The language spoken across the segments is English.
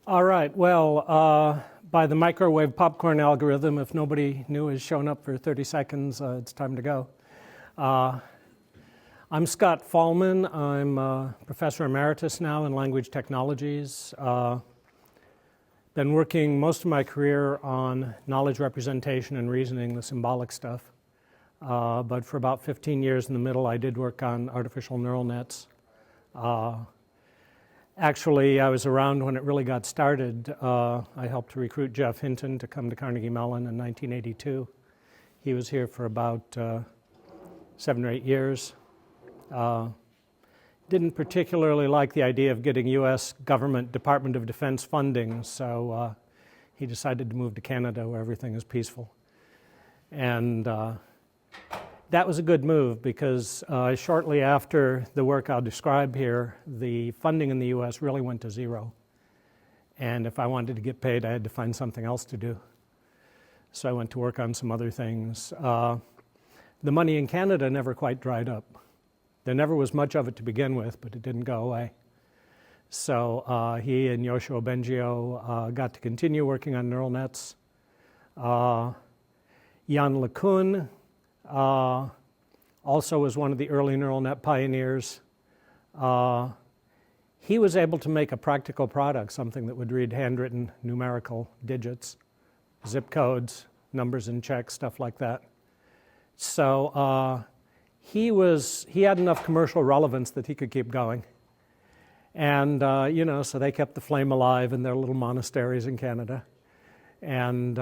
All right, well, by the microwave popcorn algorithm, if nobody new has shown up for 30 seconds, it's time to go. I'm Scott Fahlman. I'm a professor emeritus now in language technologies. Been working most of my career on knowledge representation and reasoning, the symbolic stuff. But for about 15 years in the middle, I did work on artificial neural nets. Actually, I was around when it really got started. I helped to recruit Jeff Hinton to come to Carnegie Mellon in 1982. He was here for about 7 or 8 years. Didn't particularly like the idea of getting U.S. government Department of Defense funding, so he decided to move to Canada where everything is peaceful. And that was a good move because shortly after the work I'll describe here, the funding in the U.S. really went to zero. And if I wanted to get paid, I had to find something else to do. So I went to work on some other things. The money in Canada never quite dried up. There never was much of it to begin with, but it didn't go away. So he and Yoshua Bengio got to continue working on neural nets. Jan LeCun also was one of the early neural net pioneers. He was able to make a practical product, something that would read handwritten numerical digits, zip codes, numbers and checks, stuff like that. So he had enough commercial relevance that he could keep going. And, so they kept the flame alive in their little monasteries in Canada. And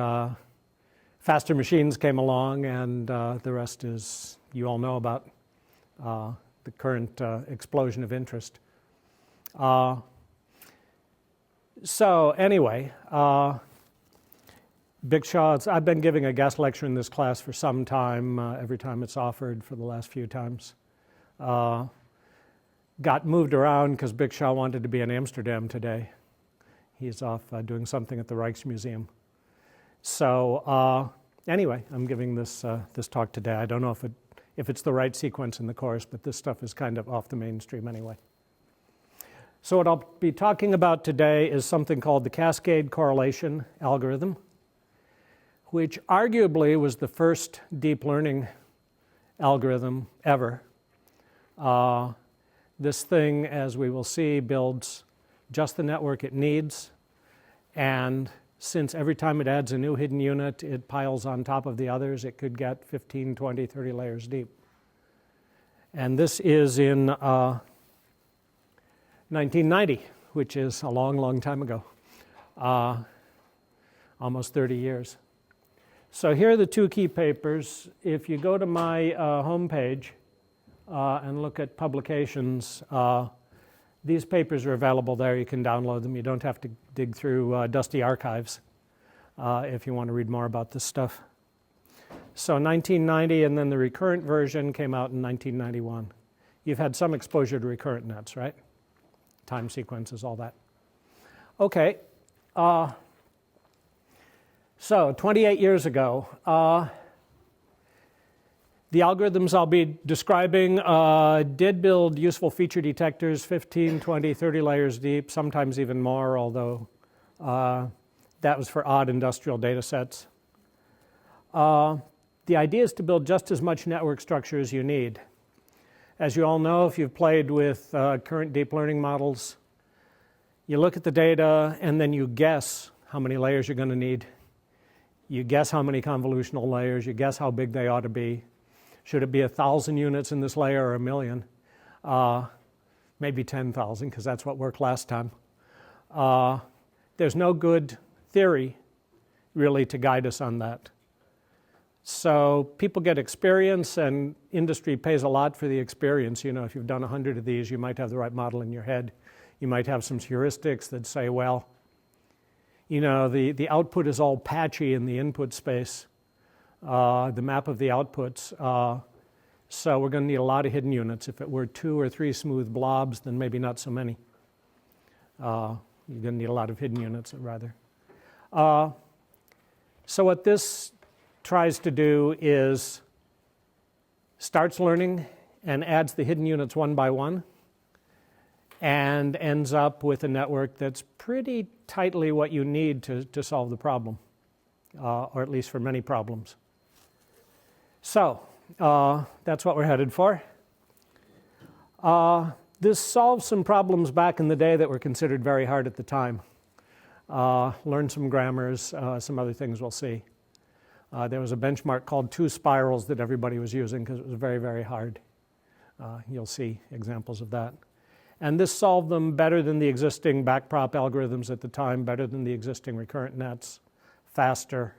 faster machines came along, and the rest is, you all know about the current explosion of interest. So anyway, Big Shaw's, I've been giving a guest lecture in this class for some time, every time it's offered for the last few times. Got moved around because Big Shaw wanted to be in Amsterdam today. He's off doing something at the Rijksmuseum. So anyway, I'm giving this talk today. I don't know if it's the right sequence in the course, but this stuff is kind of off the mainstream anyway. So what I'll be talking about today is something called the Cascade-Correlation Algorithm, which arguably was the first deep learning algorithm ever. This thing, as we will see, builds just the network it needs, and since every time it adds a new hidden unit, it piles on top of the others, it could get 15, 20, 30 layers deep. And this is in 1990, which is a long, long time ago, almost 30 years. So here are the two key papers. If you go to my homepage and look at publications, these papers are available there. You can download them. You don't have to dig through dusty archives if you want to read more about this stuff. So 1990, and then the Recurrent version came out in 1991. You've had some exposure to recurrent nets, right? Time sequences, all that. Okay. So 28 years ago, the algorithms I'll be describing did build useful feature detectors 15, 20, 30 layers deep, sometimes even more, although that was for odd industrial data sets. The idea is to build just as much network structure as you need. As you all know, if you've played with current deep learning models, you look at the data and then you guess how many layers you're going to need. You guess how many convolutional layers, you guess how big they ought to be. Should it be 1,000 units in this layer or 1 million? Maybe 10,000, because that's what worked last time. There's no good theory, really, to guide us on that. So people get experience, and industry pays a lot for the experience. You know, if you've done 100 of these, you might have the right model in your head. You might have some heuristics that say, well, you know, the output is all patchy in the input space, the map of the outputs. So we're going to need a lot of hidden units. If it were 2 or 3 smooth blobs, then maybe not so many. You're going to need a lot of hidden units, rather. So what this tries to do is starts learning and adds the hidden units one by one. and ends up with a network that's pretty tightly what you need to solve the problem, or at least for many problems. So that's what we're headed for. This solves some problems back in the day that were considered very hard at the time. Learn some grammars, some other things we'll see. There was a benchmark called 2 spirals that everybody was using because it was very, very hard. You'll see examples of that. And this solved them better than the existing backprop algorithms at the time, better than the existing recurrent nets, faster,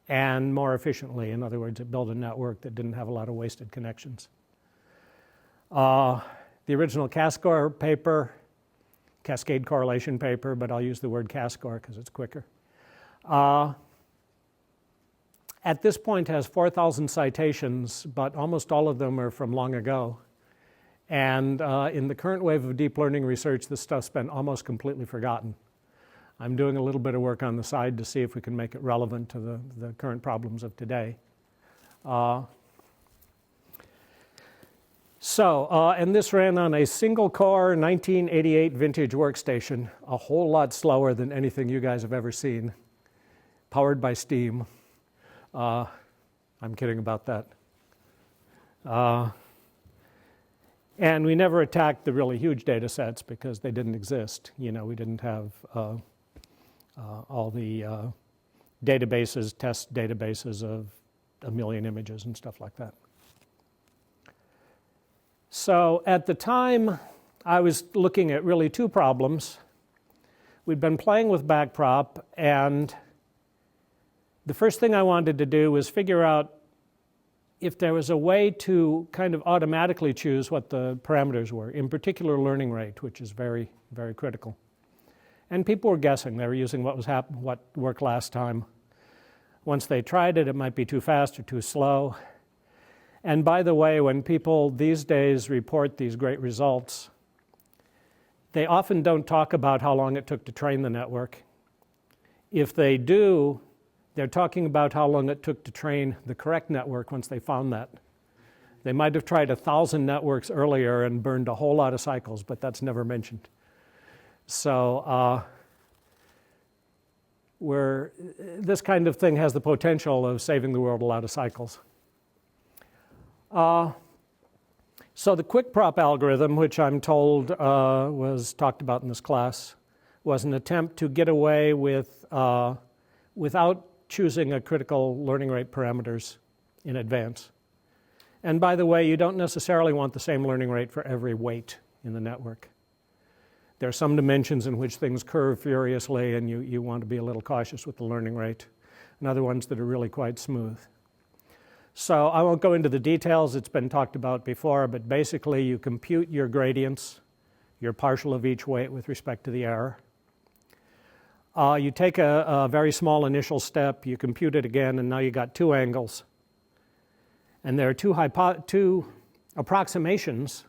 and more efficiently. In other words, it built a network that didn't have a lot of wasted connections. The original Cascor paper, Cascade correlation paper, but I'll use the word Cascor because it's quicker. At this point has 4,000 citations, but almost all of them are from long ago. And in the current wave of deep learning research, this stuff's been almost completely forgotten. I'm doing a little bit of work on the side to see if we can make it relevant to the current problems of today. And this ran on a single core 1988 vintage workstation, a whole lot slower than anything you guys have ever seen, powered by steam. I'm kidding about that. And we never attacked the really huge data sets because they didn't exist. You know, we didn't have all the databases, test databases of 1 million images and stuff like that. So at the time, I was looking at really 2 problems. We'd been playing with backprop, and the first thing I wanted to do was figure out if there was a way to kind of automatically choose what the parameters were, in particular learning rate, which is very, very critical. And people were guessing. They were using what worked last time. Once they tried it, it might be too fast or too slow. And by the way, when people these days report these great results, they often don't talk about how long it took to train the network. If they do, they're talking about how long it took to train the correct network once they found that. They might have tried 1,000 networks earlier and burned a whole lot of cycles, but that's never mentioned. So this kind of thing has the potential of saving the world a lot of cycles. So the quick prop algorithm, which I'm told was talked about in this class, was an attempt to get away with without choosing a critical learning rate parameters in advance. And by the way, you don't necessarily want the same learning rate for every weight in the network. There are some dimensions in which things curve furiously, and you want to be a little cautious with the learning rate, and other ones that are really quite smooth. So I won't go into the details. It's been talked about before, but basically you compute your gradients, your partial of each weight with respect to the error. You take a very small initial step, you compute it again, and now you got 2 angles. And there are two approximations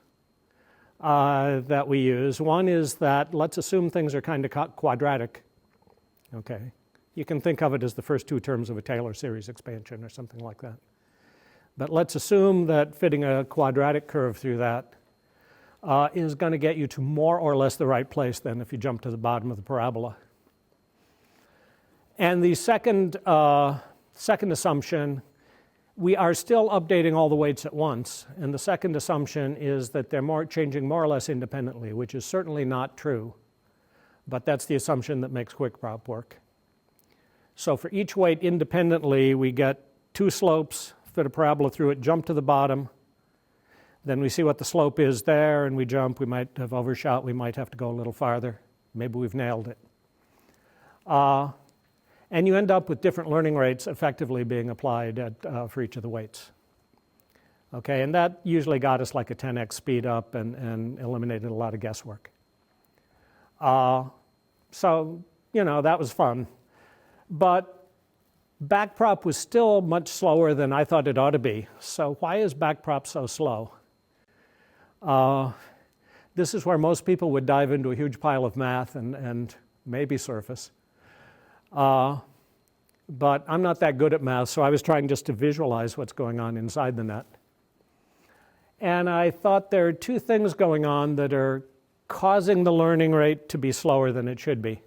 that we use. One is that let's assume things are kind of quadratic. Okay, you can think of it as the first 2 terms of a Taylor series expansion or something like that. But let's assume that fitting a quadratic curve through that is going to get you to more or less the right place than if you jump to the bottom of the parabola. And the second assumption, we are still updating all the weights at once. And the second assumption is that they're changing more or less independently, which is certainly not true. But that's the assumption that makes quick prop work. So for each weight independently, we get 2 slopes, fit a parabola through it, jump to the bottom. Then we see what the slope is there, and we jump. We might have overshot. We might have to go a little farther. Maybe we've nailed it. And you end up with different learning rates effectively being applied for each of the weights. Okay, and that usually got us like a 10x speed up and eliminated a lot of guesswork. So, you know, that was fun. But backprop was still much slower than I thought it ought to be. So why is backprop so slow? This is where most people would dive into a huge pile of math and maybe surface. But I'm not that good at math, so I was trying just to visualize what's going on inside the net. And I thought there are 2 things going on that are causing the learning rate to be slower than it should be.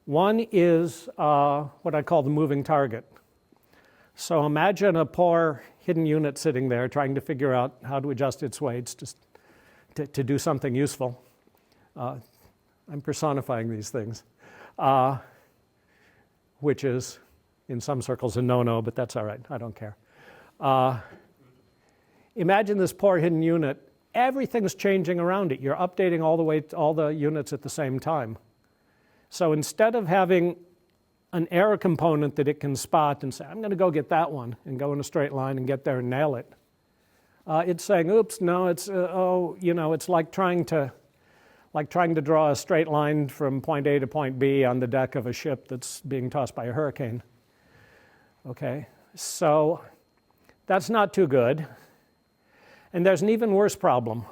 One is what I call the moving target. So imagine a poor hidden unit sitting there trying to figure out how to adjust its weights to do something useful. I'm personifying these things, which is in some circles a no-no, but that's all right. I don't care. Imagine this poor hidden unit. Everything's changing around it. You're updating all the units at the same time. So instead of having an error component that it can spot and say, I'm going to go get that one and go in a straight line and get there and nail it, it's saying, oops, no, it's it's like trying to draw a straight line from point A to point B on the deck of a ship that's being tossed by a hurricane. Okay, so that's not too good. And there's an even worse problem.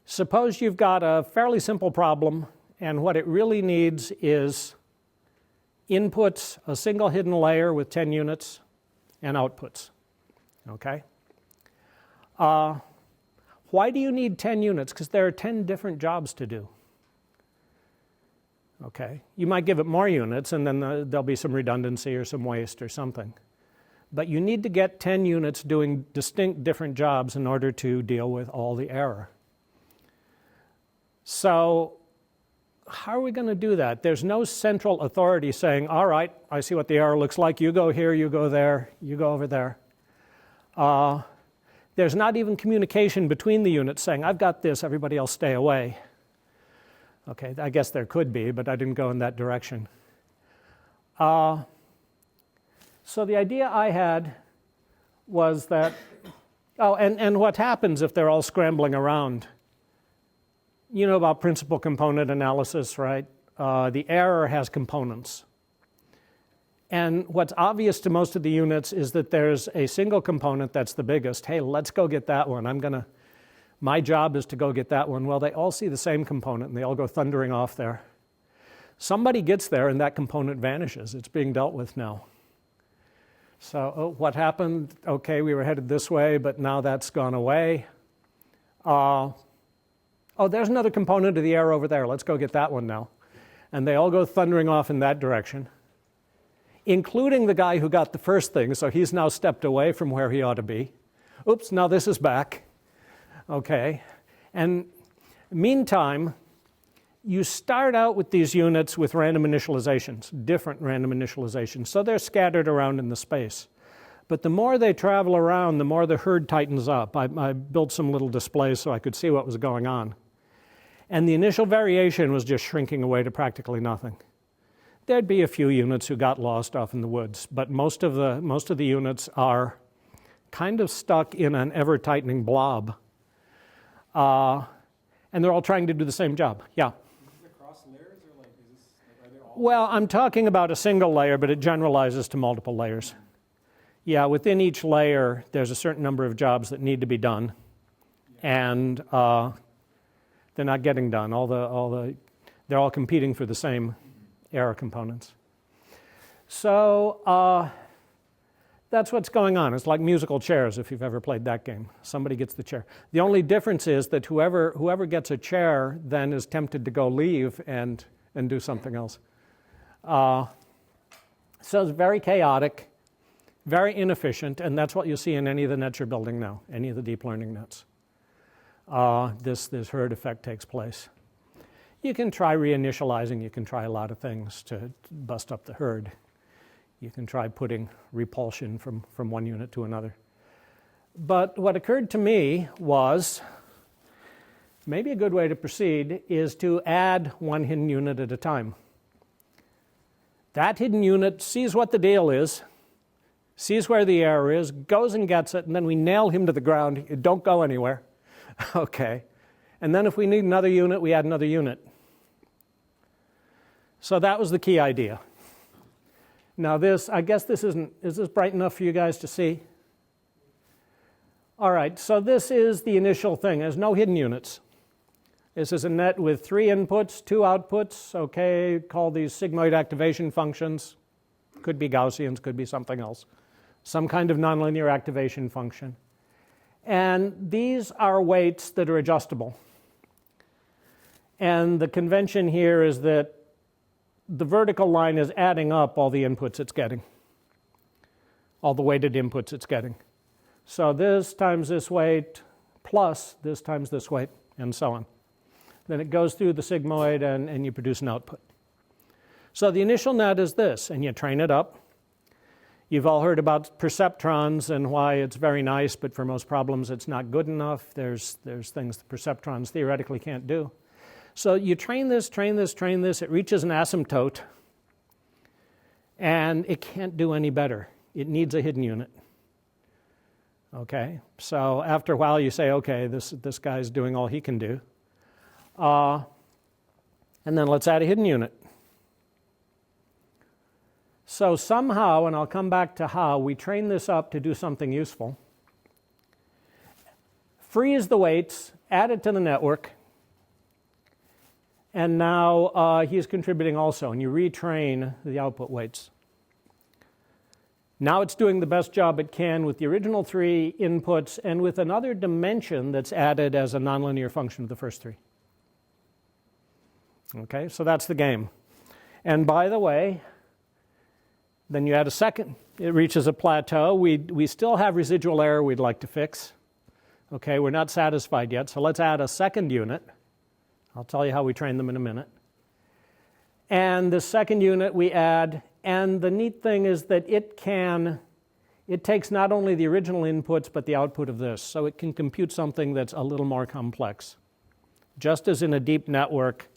Suppose you've got a fairly simple problem, and what it really needs is inputs, a single hidden layer with 10 units, and outputs. Okay? Why do you need 10 units? Because there are 10 different jobs to do. Okay? You might give it more units, and then there'll be some redundancy or some waste or something. But you need to get 10 units doing distinct different jobs in order to deal with all the error. So how are we going to do that? There's no central authority saying, all right, I see what the error looks like. You go here, you go there, you go over there. There's not even communication between the units saying, I've got this, everybody else stay away. Okay, I guess there could be, but I didn't go in that direction. So the idea I had was that, and what happens if they're all scrambling around? You know about principal component analysis, right? The error has components. And what's obvious to most of the units is that there's a single component that's the biggest. Hey, let's go get that one. My job is to go get that one. Well, they all see the same component and they all go thundering off there. Somebody gets there and that component vanishes. It's being dealt with now. So what happened? Okay, we were headed this way, but now that's gone away. There's another component of the error over there. Let's go get that one now. And they all go thundering off in that direction, including the guy who got the first thing, so he's now stepped away from where he ought to be. Oops, now this is back. Okay, and meantime, you start out with these units with random initializations, different random initializations, so they're scattered around in the space. But the more they travel around, the more the herd tightens up. I built some little displays so I could see what was going on. And the initial variation was just shrinking away to practically nothing. There'd be a few units who got lost off in the woods, but most of the units are kind of stuck in an ever-tightening blob. And they're all trying to do the same job. Yeah? Is it across layers, or are they all? Well, I'm talking about a single layer, but it generalizes to multiple layers. Yeah, within each layer, there's a certain number of jobs that need to be done, and they're not getting done. They're all competing for the same error components. So that's what's going on. It's like musical chairs, if you've ever played that game. Somebody gets the chair. The only difference is that whoever gets a chair then is tempted to go leave and do something else. So it's very chaotic, very inefficient, and that's what you see in any of the nets you're building now, any of the deep learning nets. This herd effect takes place. You can try reinitializing. You can try a lot of things to bust up the herd. You can try putting repulsion from one unit to another. But what occurred to me was maybe a good way to proceed is to add one hidden unit at a time. That hidden unit sees what the deal is, sees where the error is, goes and gets it, and then we nail him to the ground. Don't go anywhere. Okay. And then if we need another unit, we add another unit. So that was the key idea. Now I guess is this bright enough for you guys to see? All right, so this is the initial thing. There's no hidden units. This is a net with 3 inputs, 2 outputs. Okay, call these sigmoid activation functions. Could be Gaussians, could be something else. Some kind of nonlinear activation function. And these are weights that are adjustable. And the convention here is that the vertical line is adding up all the inputs it's getting, all the weighted inputs it's getting. So this times this weight plus this times this weight, and so on. Then it goes through the sigmoid and you produce an output. So the initial net is this, and you train it up. You've all heard about perceptrons and why it's very nice, but for most problems it's not good enough. There's things the perceptrons theoretically can't do. So you train this, it reaches an asymptote, and it can't do any better. It needs a hidden unit. Okay, so after a while you say, okay, this guy's doing all he can do. And then let's add a hidden unit. So somehow, and I'll come back to how, we train this up to do something useful. Freeze the weights, add it to the network, and now he's contributing also, and you retrain the output weights. Now it's doing the best job it can with the original 3 inputs and with another dimension that's added as a nonlinear function of the first 3. Okay, so that's the game. And by the way, then you add a second. It reaches a plateau. We still have residual error we'd like to fix. Okay, we're not satisfied yet, so let's add a second unit. I'll tell you how we train them in a minute. And the second unit we add, and the neat thing is that it takes not only the original inputs, but the output of this. So it can compute something that's a little more complex. Just as in a deep network,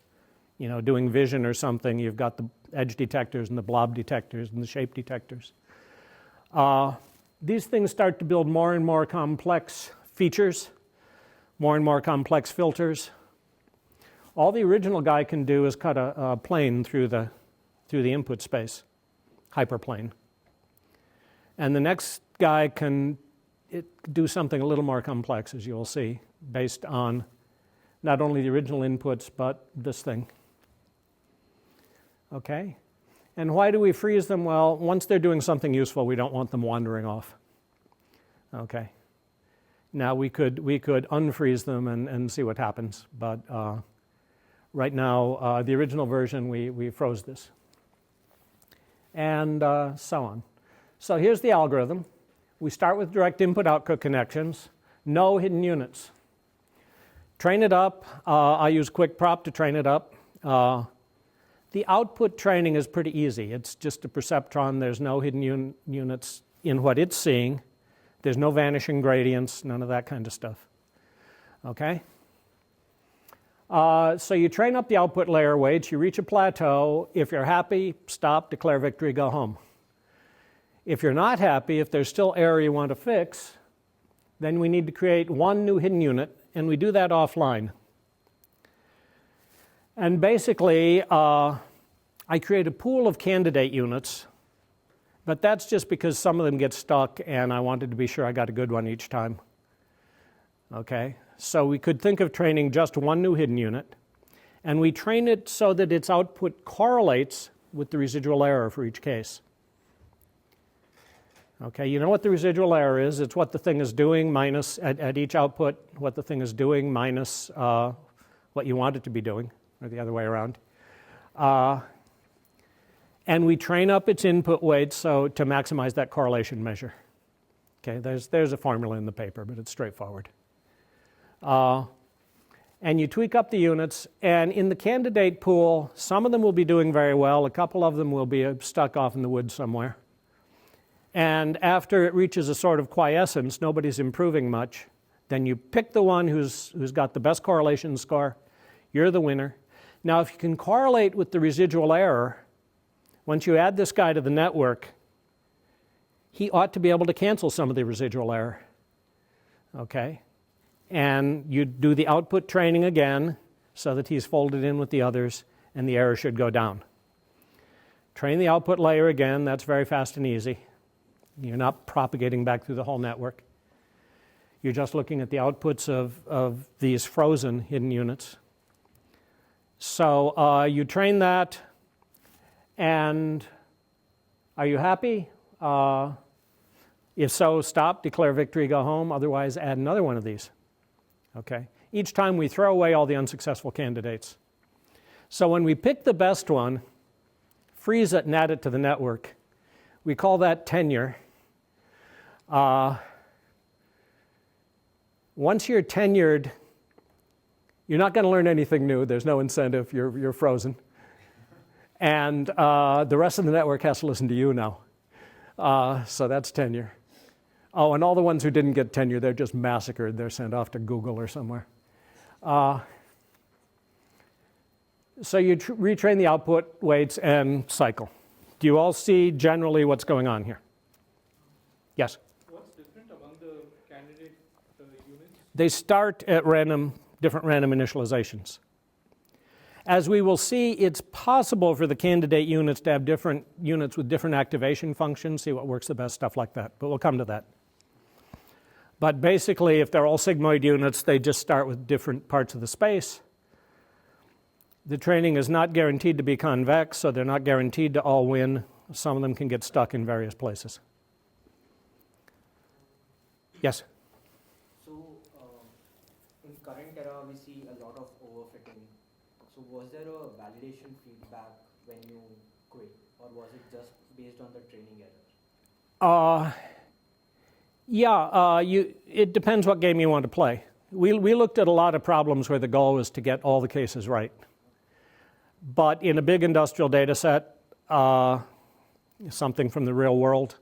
doing vision or something, you've got the edge detectors and the blob detectors and the shape detectors. These things start to build more and more complex features, more and more complex filters. All the original guy can do is cut a plane through the input space, hyperplane. And the next guy can do something a little more complex, as you'll see, based on not only the original inputs, but this thing. Okay? And why do we freeze them? Well, once they're doing something useful, we don't want them wandering off. Okay? Now we could unfreeze them and see what happens, but right now, the original version, we froze this. And so on. So here's the algorithm. We start with direct input-output connections, no hidden units. Train it up. I use quick prop to train it up. The output training is pretty easy. It's just a perceptron. There's no hidden units in what it's seeing. There's no vanishing gradients, none of that kind of stuff. Okay? So you train up the output layer weights. You reach a plateau. If you're happy, stop, declare victory, go home. If you're not happy, if there's still error you want to fix, then we need to create one new hidden unit, and we do that offline. And basically, I create a pool of candidate units, but that's just because some of them get stuck, and I wanted to be sure I got a good one each time. Okay? So we could think of training just one new hidden unit, and we train it so that its output correlates with the residual error for each case. Okay, you know what the residual error is. It's what the thing is doing minus, at each output, what the thing is doing minus what you want it to be doing, or the other way around. And we train up its input weights so to maximize that correlation measure. Okay, there's a formula in the paper, but it's straightforward. And you tweak up the units, and in the candidate pool, some of them will be doing very well, a couple of them will be stuck off in the woods somewhere. And after it reaches a sort of quiescence, nobody's improving much, then you pick the one who's got the best correlation score, you're the winner. Now if you can correlate with the residual error, once you add this guy to the network, he ought to be able to cancel some of the residual error. Okay? And you do the output training again so that he's folded in with the others, and the error should go down. Train the output layer again. That's very fast and easy. You're not propagating back through the whole network. You're just looking at the outputs of these frozen hidden units. So you train that, and are you happy? If so, stop, declare victory, go home. Otherwise, add another one of these. Okay? Each time we throw away all the unsuccessful candidates. So when we pick the best one, freeze it and add it to the network, we call that tenure. Once you're tenured, you're not going to learn anything new. There's no incentive. You're frozen. And the rest of the network has to listen to you now. So that's tenure. Oh, and all the ones who didn't get tenure, they're just massacred. They're sent off to Google or somewhere. So you retrain the output weights and cycle. Do you all see generally what's going on here? Yes? What's different among the candidate units? They start at different random initializations. As we will see, it's possible for the candidate units to have different units with different activation functions, see what works the best, stuff like that. But we'll come to that. But basically, if they're all sigmoid units, they just start with different parts of the space. The training is not guaranteed to be convex, so they're not guaranteed to all win. Some of them can get stuck in various places. Yes? So, in current era, we see a lot of overfitting. So, was there a validation feedback when you quit, or was it just based on the training error? It depends what game you want to play. We looked at a lot of problems where the goal was to get all the cases right. But in a big industrial data set, something from the real world,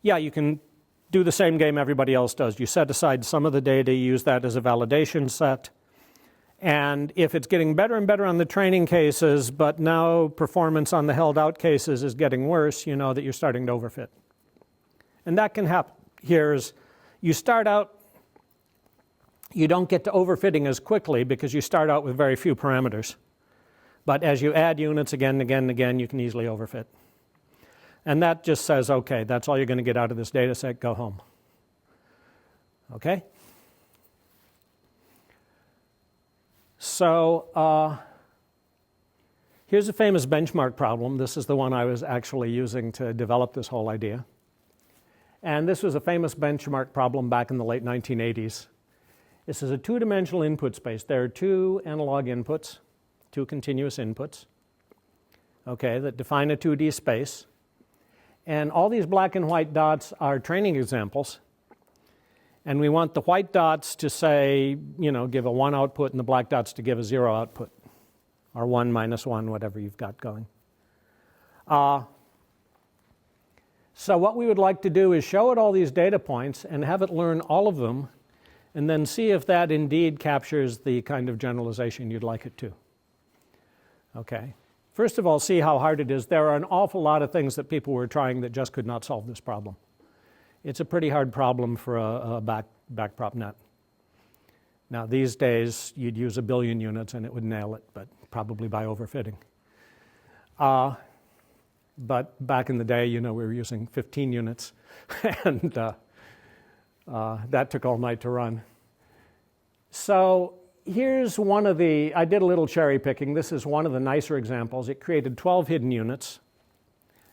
you can do the same game everybody else does. You set aside some of the data, you use that as a validation set. And if it's getting better and better on the training cases, but now performance on the held out cases is getting worse, you know that you're starting to overfit. And that can happen. Here's, you start out, you don't get to overfitting as quickly because you start out with very few parameters. But as you add units again and again and again, you can easily overfit. And that just says, okay, that's all you're going to get out of this data set, go home. Okay? So here's a famous benchmark problem. This is the one I was actually using to develop this whole idea. And this was a famous benchmark problem back in the late 1980s. This is a two-dimensional input space. There are two analog inputs, two continuous inputs, okay, that define a 2D space. And all these black and white dots are training examples. And we want the white dots to say, give a 1 output and the black dots to give a 0 output, or 1 minus 1, whatever you've got going. So what we would like to do is show it all these data points and have it learn all of them, and then see if that indeed captures the kind of generalization you'd like it to. Okay. First of all, see how hard it is. There are an awful lot of things that people were trying that just could not solve this problem. It's a pretty hard problem for a backprop net. Now, these days, you'd use 1 billion units and it would nail it, but probably by overfitting. But back in the day, we were using 15 units, and that took all night to run. So here's one of the, I did a little cherry picking. This is one of the nicer examples. It created 12 hidden units.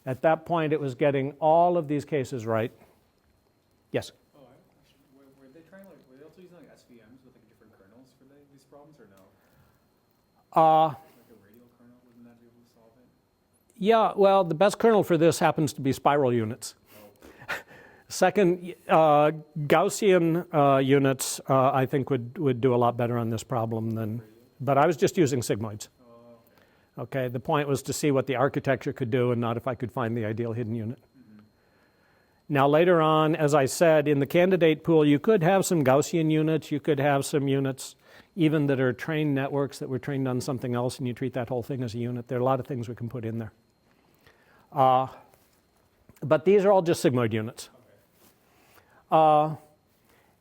At that point, it was getting all of these cases right. Yes? Oh, were they trying, were they also using SVMs with different kernels for these problems, or no? Like a radial kernel, wouldn't that be able to solve it? Yeah, well, the best kernel for this happens to be spiral units. Second, Gaussian units, I think, would do a lot better on this problem than, but I was just using sigmoids. Okay, the point was to see what the architecture could do and not if I could find the ideal hidden unit. Now, later on, as I said, in the candidate pool, you could have some Gaussian units. You could have some units even that are trained networks that were trained on something else, and you treat that whole thing as a unit. There are a lot of things we can put in there. But these are all just sigmoid units.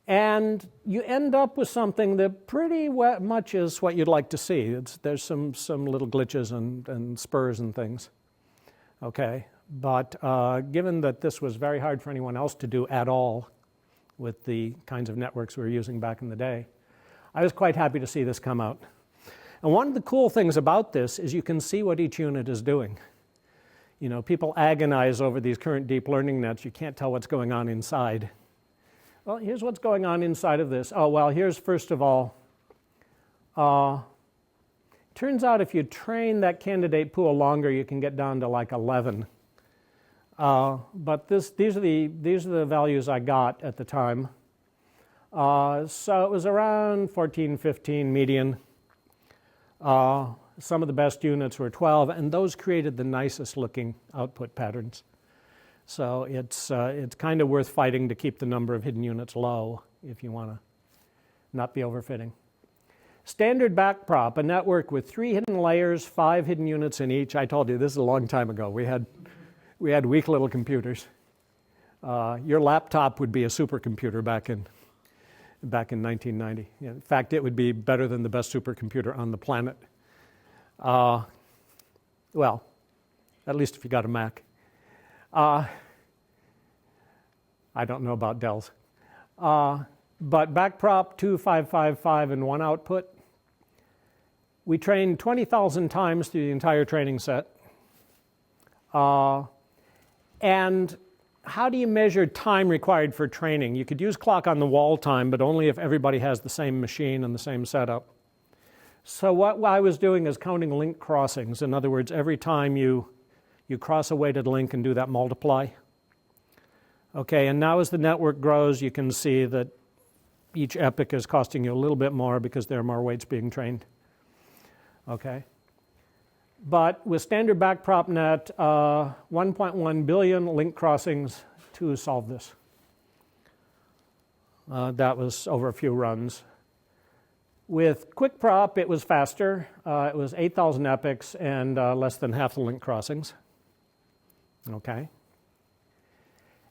And you end up with something that pretty much is what you'd like to see. There's some little glitches and spurs and things. Okay, but given that this was very hard for anyone else to do at all with the kinds of networks we were using back in the day, I was quite happy to see this come out. And one of the cool things about this is you can see what each unit is doing. You know, people agonize over these current deep learning nets. You can't tell what's going on inside. Well, here's what's going on inside of this. Oh, well, here's first of all, turns out if you train that candidate pool longer, you can get down to like 11. But these are the values I got at the time. So it was around 14, 15 median. Some of the best units were 12, and those created the nicest looking output patterns. So it's kind of worth fighting to keep the number of hidden units low if you want to not be overfitting. Standard backprop, a network with 3 hidden layers, 5 hidden units in each. I told you this is a long time ago. We had weak little computers. Your laptop would be a supercomputer back in 1990. In fact, it would be better than the best supercomputer on the planet. Well, at least if you got a Mac. I don't know about Dell's. But backprop 2555 and 1 output. We trained 20,000 times through the entire training set. And how do you measure time required for training? You could use clock on the wall time, but only if everybody has the same machine and the same setup. So what I was doing is counting link crossings. In other words, every time you cross a weighted link and do that multiply. Okay, and now as the network grows, you can see that each epoch is costing you a little bit more because there are more weights being trained. Okay. But with standard backprop net, 1.1 billion link crossings to solve this. That was over a few runs. With QuickProp, it was faster. It was 8,000 epochs and less than half the link crossings. Okay.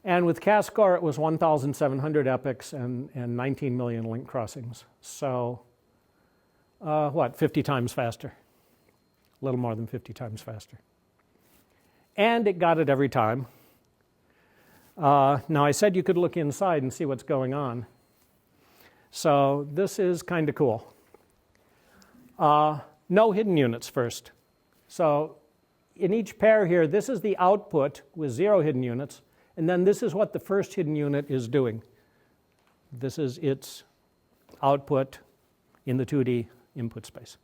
And with Cascor, it was 1,700 epochs and 19 million link crossings. So, 50 times faster? A little more than 50 times faster. And it got it every time. Now, I said you could look inside and see what's going on. So this is kind of cool. No hidden units first. So in each pair here, this is the output with 0 hidden units, and then this is what the first hidden unit is doing. This is its output in the 2D input space.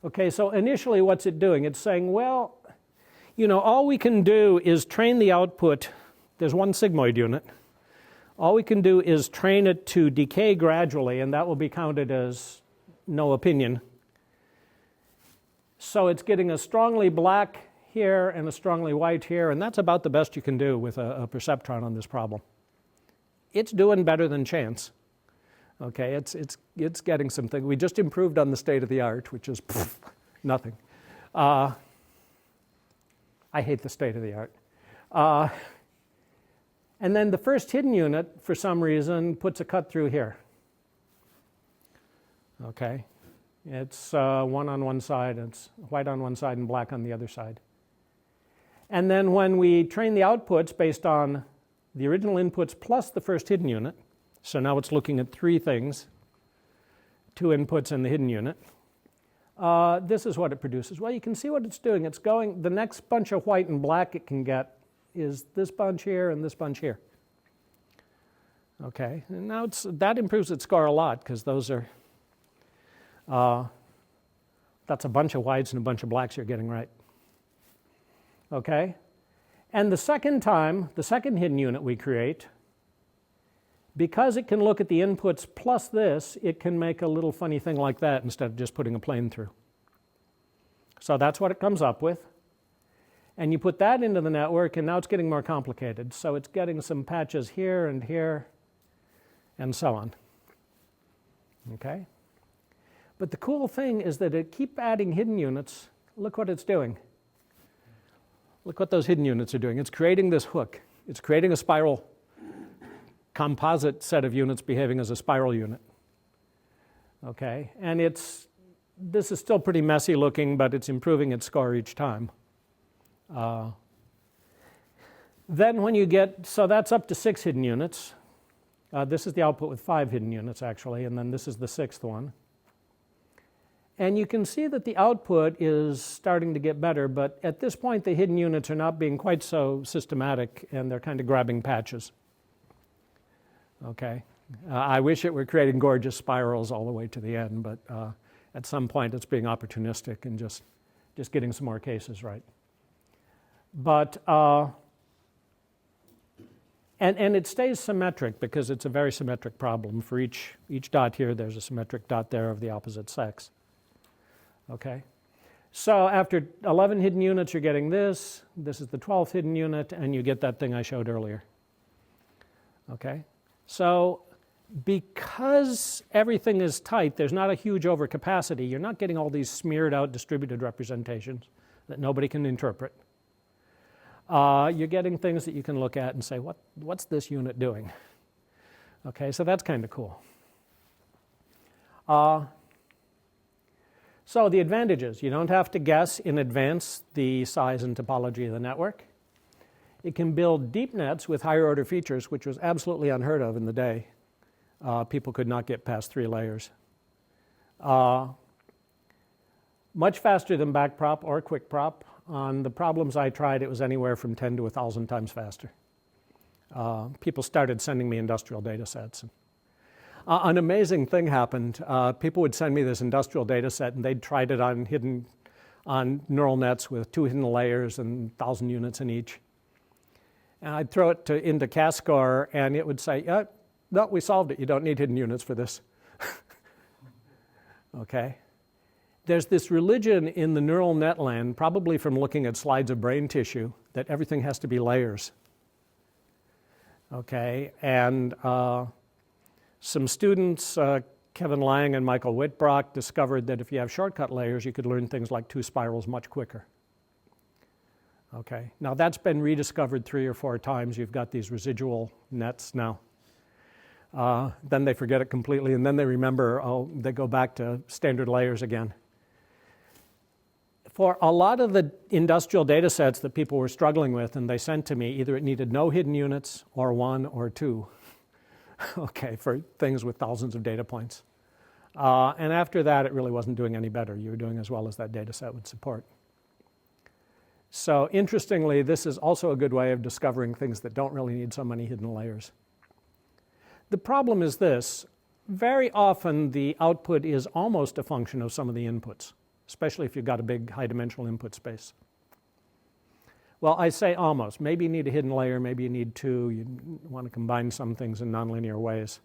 Okay, so initially what's it doing? It's saying, well, you know, all we can do is train the output. There's one sigmoid unit. All we can do is train it to decay gradually, and that will be counted as no opinion. So it's getting a strongly black here and a strongly white here, and that's about the best you can do with a perceptron on this problem. It's doing better than chance. Okay, it's getting something. We just improved on the state of the art, which is nothing. I hate the state of the art. And then the first hidden unit, for some reason, puts a cut through here. Okay, it's 1 on one side, it's white on one side and black on the other side. And then when we train the outputs based on the original inputs plus the first hidden unit, so now it's looking at 3 things, 2 inputs and the hidden unit. This is what it produces. Well, you can see what it's doing. It's going, the next bunch of white and black it can get is this bunch here and this bunch here. Okay, and now that improves its score a lot because those are, that's a bunch of whites and a bunch of blacks you're getting right. Okay, and the second time, the second hidden unit we create, because it can look at the inputs plus this, it can make a little funny thing like that instead of just putting a plane through. So that's what it comes up with. And you put that into the network, and now it's getting more complicated. So it's getting some patches here, and so on. Okay? But the cool thing is that it keeps adding hidden units. Look what it's doing. Look what those hidden units are doing. It's creating this hook. It's creating a spiral composite set of units behaving as a spiral unit. Okay? And this is still pretty messy looking, but it's improving its score each time. Then when you get, so that's up to 6 hidden units. This is the output with 5 hidden units actually, and then this is the 6th one. And you can see that the output is starting to get better, but at this point the hidden units are not being quite so systematic and they're kind of grabbing patches. Okay. I wish it were creating gorgeous spirals all the way to the end, but at some point it's being opportunistic and just getting some more cases right. But, and it stays symmetric because it's a very symmetric problem. For each dot here, there's a symmetric dot there of the opposite sex. Okay? So after 11 hidden units, you're getting this. This is the 12th hidden unit, and you get that thing I showed earlier. Okay? So because everything is tight, there's not a huge overcapacity. You're not getting all these smeared out distributed representations that nobody can interpret. You're getting things that you can look at and say, what's this unit doing? Okay, so that's kind of cool. So the advantages, you don't have to guess in advance the size and topology of the network. It can build deep nets with higher order features, which was absolutely unheard of in the day. People could not get past 3 layers. Much faster than backprop or quickprop. On the problems I tried, it was anywhere from 10 to 1,000 times faster. People started sending me industrial data sets. An amazing thing happened. People would send me this industrial data set, and they'd tried it on neural nets with 2 hidden layers and 1,000 units in each. And I'd throw it into Cascor, and it would say, no, we solved it. You don't need hidden units for this. Okay. There's this religion in the neural net land, probably from looking at slides of brain tissue, that everything has to be layers. Okay, and some students, Kevin Lang and Michael Whitbrock, discovered that if you have shortcut layers, you could learn things like 2 spirals much quicker. Okay, now that's been rediscovered 3 or 4 times. You've got these residual nets now. Then they forget it completely, and then they remember, they go back to standard layers again. For a lot of the industrial data sets that people were struggling with and they sent to me, either it needed no hidden units or 1 or 2, okay, for things with thousands of data points. And after that, it really wasn't doing any better. You were doing as well as that data set would support. So interestingly, this is also a good way of discovering things that don't really need so many hidden layers. The problem is this. Very often, the output is almost a function of some of the inputs, especially if you've got a big high-dimensional input space. Well, I say almost. Maybe you need a hidden layer, maybe you need 2. You want to combine some things in nonlinear ways.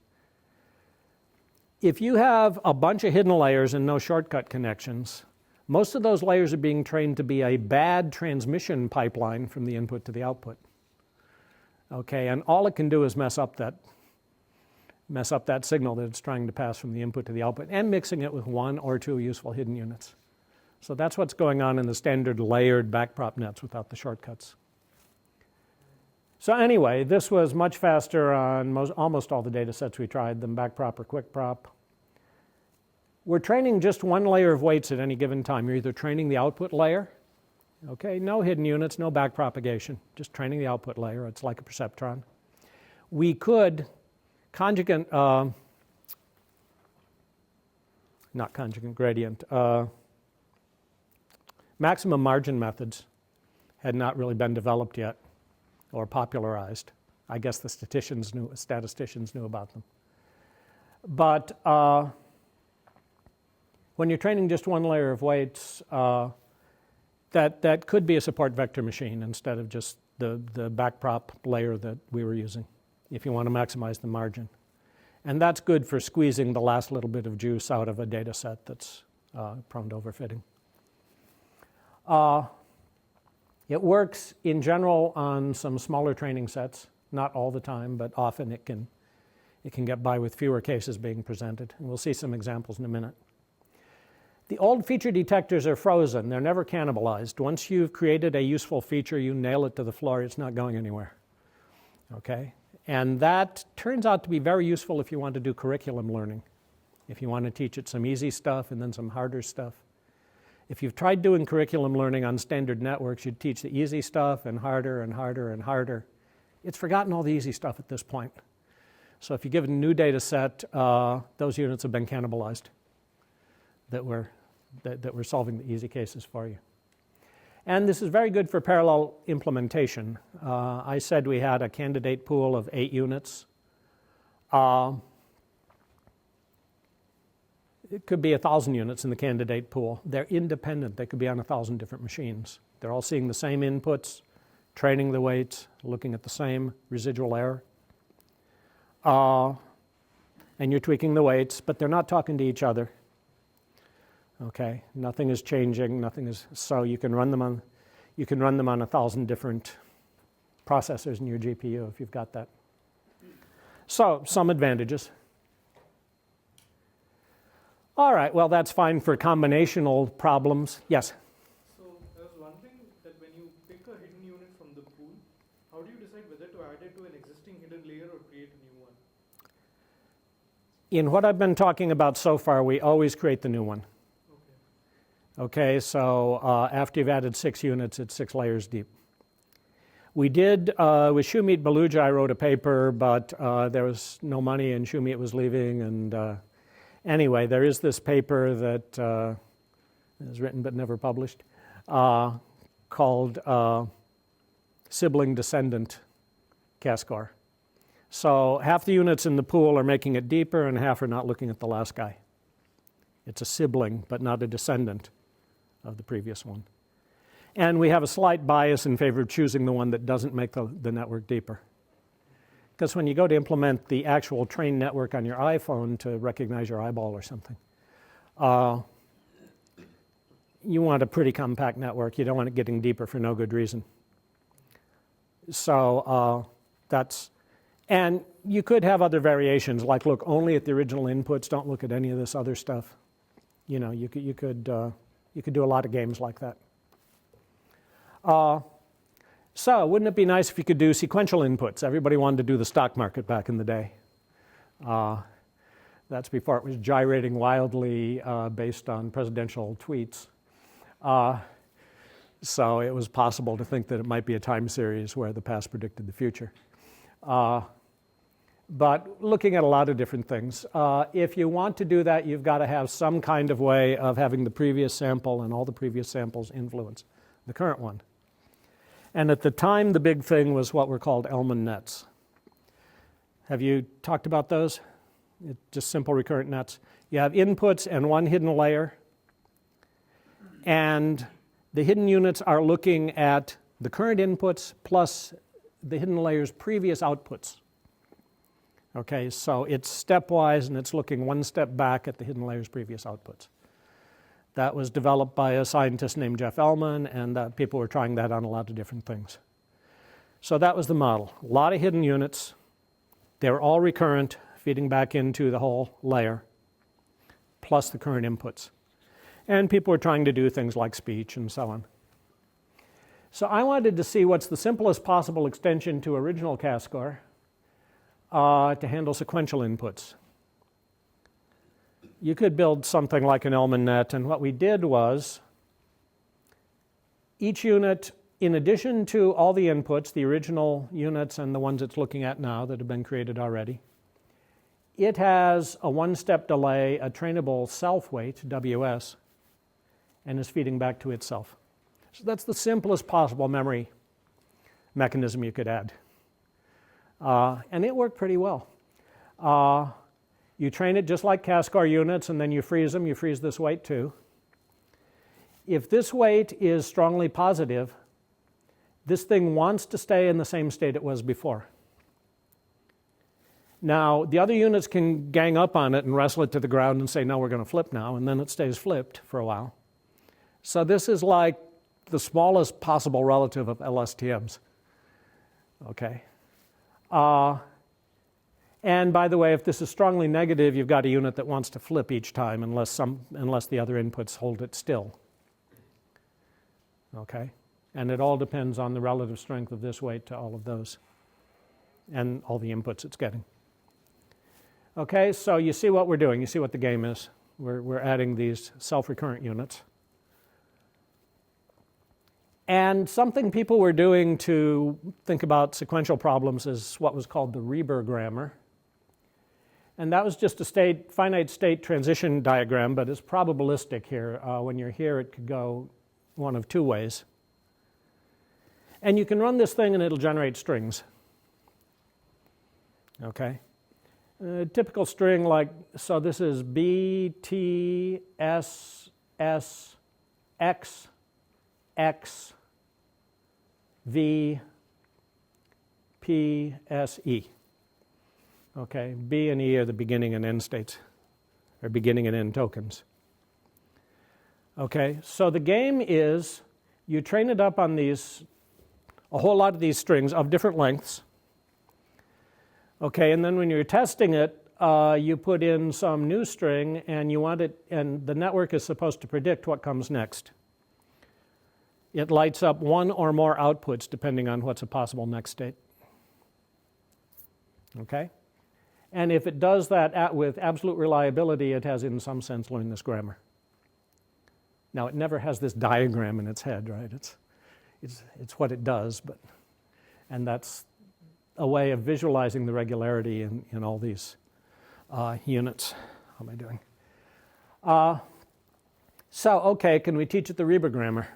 If you have a bunch of hidden layers and no shortcut connections, most of those layers are being trained to be a bad transmission pipeline from the input to the output. Okay, and all it can do is mess up that signal that it's trying to pass from the input to the output, and mixing it with 1 or 2 useful hidden units. So that's what's going on in the standard layered backprop nets without the shortcuts. So anyway, this was much faster on almost all the data sets we tried than backprop or quickprop. We're training just 1 layer of weights at any given time. You're either training the output layer, okay, no hidden units, no backpropagation, just training the output layer. It's like a perceptron. We could conjugate, not conjugate gradient, maximum margin methods had not really been developed yet or popularized. I guess the statisticians knew about them. But when you're training just 1 layer of weights, that could be a support vector machine instead of just the backprop layer that we were using, if you want to maximize the margin. And that's good for squeezing the last little bit of juice out of a data set that's prone to overfitting. It works in general on some smaller training sets, not all the time, but often it can get by with fewer cases being presented. And we'll see some examples in a minute. The old feature detectors are frozen. They're never cannibalized. Once you've created a useful feature, you nail it to the floor, it's not going anywhere. Okay? And that turns out to be very useful if you want to do curriculum learning, if you want to teach it some easy stuff and then some harder stuff. If you've tried doing curriculum learning on standard networks, you'd teach the easy stuff and harder and harder and harder. It's forgotten all the easy stuff at this point. So if you give it a new data set, those units have been cannibalized that were that we're solving the easy cases for you. And this is very good for parallel implementation. I said we had a candidate pool of 8 units. It could be 1,000 units in the candidate pool. They're independent. They could be on 1,000 different machines. They're all seeing the same inputs, training the weights, looking at the same residual error. And you're tweaking the weights, but they're not talking to each other. Okay, nothing is changing, nothing is, so you can run them on 1,000 different processors in your GPU if you've got that. So, some advantages. All right, well, that's fine for combinational problems. Yes? So, I was wondering that when you pick a hidden unit from the pool, how do you decide whether to add it to an existing hidden layer or create a new one? In what I've been talking about so far, we always create the new one. Okay, so after you've added 6 units, it's 6 layers deep. We did, with Shumeet Baluja, I wrote a paper, but there was no money and Shumeet was leaving. And anyway, there is this paper that is written but never published called Sibling Descendant Cascor. So half the units in the pool are making it deeper and half are not looking at the last guy. It's a sibling, but not a descendant of the previous one. And we have a slight bias in favor of choosing the one that doesn't make the network deeper. Because when you go to implement the actual trained network on your iPhone to recognize your eyeball or something, you want a pretty compact network. You don't want it getting deeper for no good reason. So that's, and you could have other variations, like look only at the original inputs, don't look at any of this other stuff. You know, you could do a lot of games like that. So wouldn't it be nice if you could do sequential inputs? Everybody wanted to do the stock market back in the day. That's before it was gyrating wildly based on presidential tweets. So it was possible to think that it might be a time series where the past predicted the future. But looking at a lot of different things. If you want to do that, you've got to have some kind of way of having the previous sample and all the previous samples influence the current one. And at the time, the big thing was what were called Elman nets. Have you talked about those? Just simple recurrent nets. You have inputs and one hidden layer. And the hidden units are looking at the current inputs plus the hidden layer's previous outputs. Okay, so it's stepwise and it's looking one step back at the hidden layer's previous outputs. That was developed by a scientist named Jeff Fahlman, and people were trying that on a lot of different things. So that was the model. A lot of hidden units. They were all recurrent, feeding back into the whole layer, plus the current inputs. And people were trying to do things like speech and so on. So I wanted to see what's the simplest possible extension to original Cascor to handle sequential inputs. You could build something like an Elman net, and what we did was each unit, in addition to all the inputs, the original units and the ones it's looking at now that have been created already, it has a one-step delay, a trainable self-weight, WS, and is feeding back to itself. So that's the simplest possible memory mechanism you could add. And it worked pretty well. You train it just like Cascor units, and then you freeze them. You freeze this weight too. If this weight is strongly positive, this thing wants to stay in the same state it was before. Now, the other units can gang up on it and wrestle it to the ground and say, no, we're going to flip now, and then it stays flipped for a while. So this is like the smallest possible relative of LSTMs. Okay. And by the way, if this is strongly negative, you've got a unit that wants to flip each time unless the other inputs hold it still. Okay? And it all depends on the relative strength of this weight to all of those and all the inputs it's getting. Okay, so you see what we're doing. You see what the game is. We're adding these self-recurrent units. And something people were doing to think about sequential problems is what was called the Reber grammar. And that was just a finite state transition diagram, but it's probabilistic here. When you're here, it could go one of two ways. And you can run this thing and it'll generate strings. Okay? A typical string like, so this is B, T, S, S, X, X, V, P, S, E. Okay, B and E are the beginning and end states, or beginning and end tokens. Okay, so the game is you train it up on these, a whole lot of these strings of different lengths. Okay, and then when you're testing it, you put in some new string and you want it, and the network is supposed to predict what comes next. It lights up one or more outputs depending on what's a possible next state. Okay? And if it does that with absolute reliability, it has in some sense learned this grammar. Now it never has this diagram in its head, right? It's what it does, and that's a way of visualizing the regularity in all these units. How am I doing? So, okay, can we teach it the Reber grammar?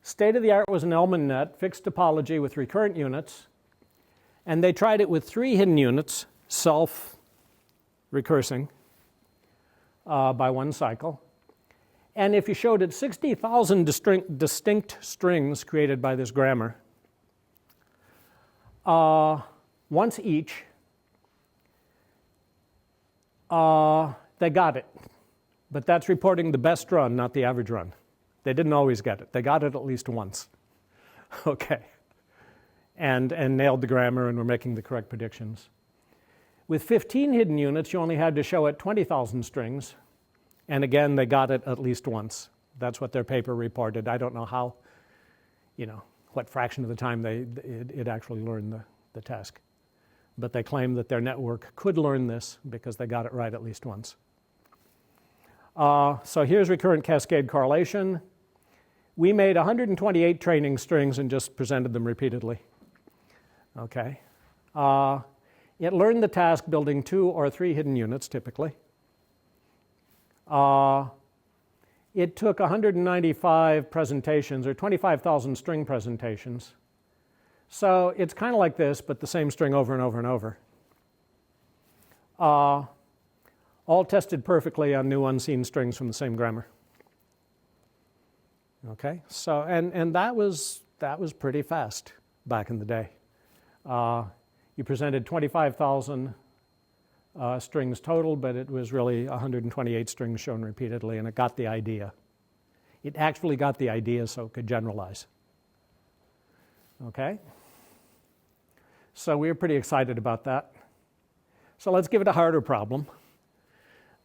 State of the art was an Mellon net, fixed topology with recurrent units, and they tried it with 3 hidden units, self-recursing by one cycle. And if you showed it 60,000 distinct strings created by this grammar, once each, they got it. But that's reporting the best run, not the average run. They didn't always get it. They got it at least once. Okay. And nailed the grammar and were making the correct predictions. With 15 hidden units, you only had to show it 20,000 strings. And again, they got it at least once. That's what their paper reported. I don't know how, what fraction of the time it actually learned the task. But they claim that their network could learn this because they got it right at least once. So here's recurrent cascade correlation. We made 128 training strings and just presented them repeatedly. Okay. It learned the task building 2 or 3 hidden units typically. It took 195 presentations, or 25,000 string presentations. So it's kind of like this, but the same string over and over and over. All tested perfectly on new unseen strings from the same grammar. Okay, so and that was pretty fast back in the day. You presented 25,000 strings total, but it was really 128 strings shown repeatedly, and it got the idea. It actually got the idea so it could generalize. Okay? So we were pretty excited about that. So let's give it a harder problem.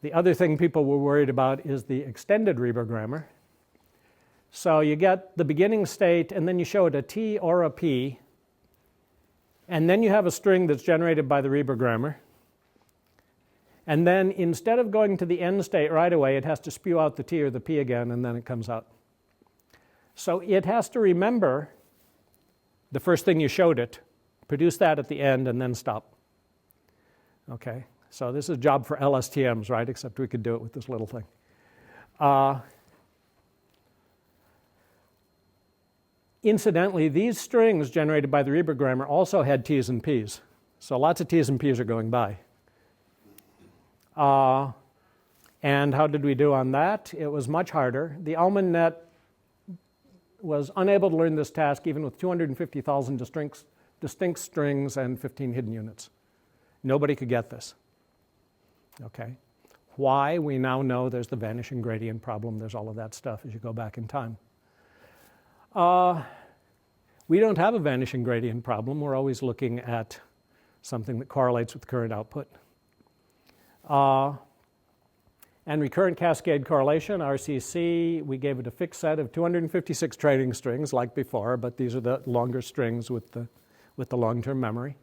The other thing people were worried about is the extended Reber grammar. So you get the beginning state, and then you show it a T or a P, and then you have a string that's generated by the Reber grammar. And then instead of going to the end state right away, it has to spew out the T or the P again, and then it comes out. So it has to remember the first thing you showed it, produce that at the end, and then stop. Okay, so this is a job for LSTMs, right? Except we could do it with this little thing. Incidentally, these strings generated by the Reber grammar also had T's and P's. So lots of T's and P's are going by. And how did we do on that? It was much harder. The Mellon net was unable to learn this task even with 250,000 distinct strings and 15 hidden units. Nobody could get this. Okay. Why? We now know there's the vanishing gradient problem. There's all of that stuff as you go back in time. We don't have a vanishing gradient problem. We're always looking at something that correlates with current output. And recurrent cascade correlation, RCC, we gave it a fixed set of 256 training strings like before, but these are the longer strings with the long-term memory.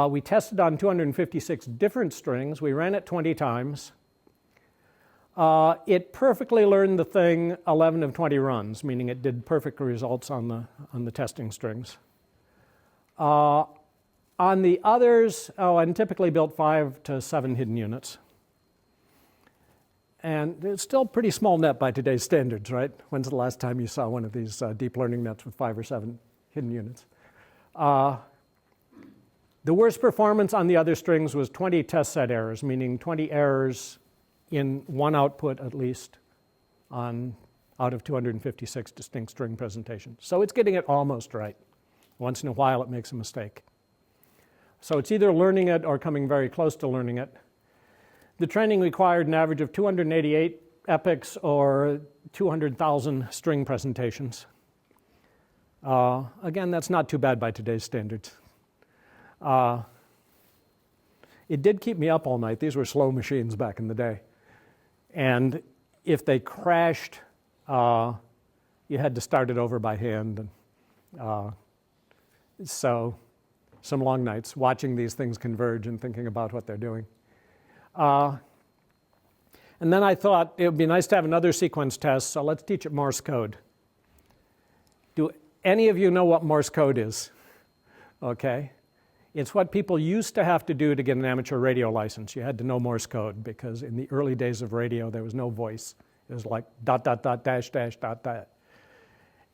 We tested on 256 different strings. We ran it 20 times. It perfectly learned the thing 11 of 20 runs, meaning it did perfect results on the testing strings. On the others, and typically built 5 to 7 hidden units. And it's still pretty small net by today's standards, right? When's the last time you saw one of these deep learning nets with 5 or 7 hidden units? The worst performance on the other strings was 20 test set errors, meaning 20 errors in one output at least out of 256 distinct string presentations. So it's getting it almost right. Once in a while it makes a mistake. So it's either learning it or coming very close to learning it. The training required an average of 288 epochs or 200,000 string presentations. Again, that's not too bad by today's standards. It did keep me up all night. These were slow machines back in the day. And if they crashed, you had to start it over by hand. And, so some long nights watching these things converge and thinking about what they're doing. And then I thought it would be nice to have another sequence test, so let's teach it Morse code. Do any of you know what Morse code is? Okay. It's what people used to have to do to get an amateur radio license. You had to know Morse code because in the early days of radio, there was no voice. It was like ... ..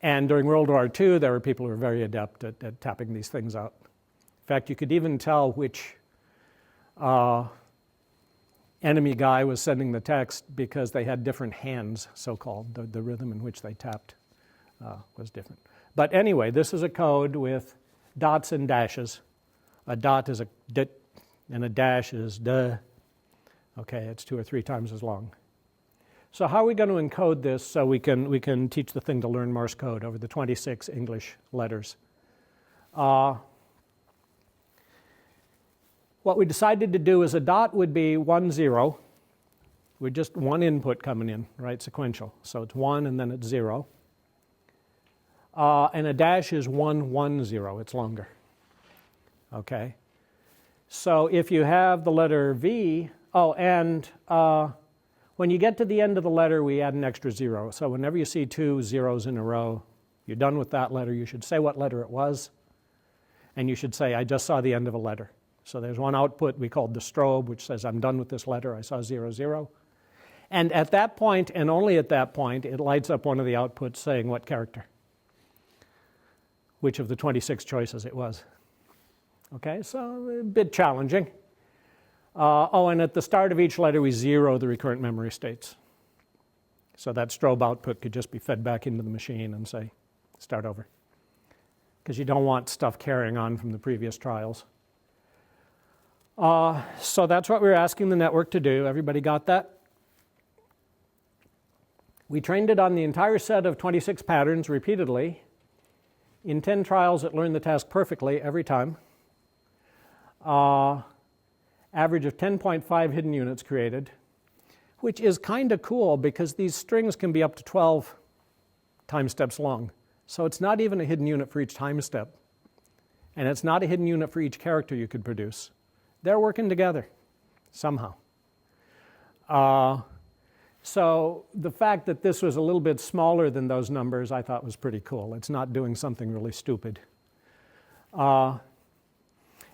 And during World War II, there were people who were very adept at tapping these things out. In fact, you could even tell which enemy guy was sending the text because they had different hands, so-called. The rhythm in which they tapped was different. But anyway, this is a code with dots and dashes. A dot is a dit, and a dash is duh. Okay, it's 2 or 3 times as long. So how are we going to encode this so we can teach the thing to learn Morse code over the 26 English letters? What we decided to do is a dot would be 1, 0, with just one input coming in, right, sequential. So it's 1 and then it's 0. And a dash is 1, 1, 0. It's longer. Okay. So if you have the letter V, when you get to the end of the letter, we add an extra 0. So whenever you see 2 zeros in a row, you're done with that letter. You should say what letter it was. And you should say, I just saw the end of a letter. So there's one output we called the strobe, which says, I'm done with this letter. I saw 0, 0. And at that point, and only at that point, it lights up one of the outputs saying what character, which of the 26 choices it was. Okay, so a bit challenging. And at the start of each letter, we zero the recurrent memory states. So that strobe output could just be fed back into the machine and say, start over. Because you don't want stuff carrying on from the previous trials. So that's what we were asking the network to do. Everybody got that? We trained it on the entire set of 26 patterns repeatedly. In 10 trials, it learned the task perfectly every time. Average of 10.5 hidden units created, which is kind of cool because these strings can be up to 12 time steps long. So it's not even a hidden unit for each time step. And it's not a hidden unit for each character you could produce. They're working together somehow. So the fact that this was a little bit smaller than those numbers I thought was pretty cool. It's not doing something really stupid. And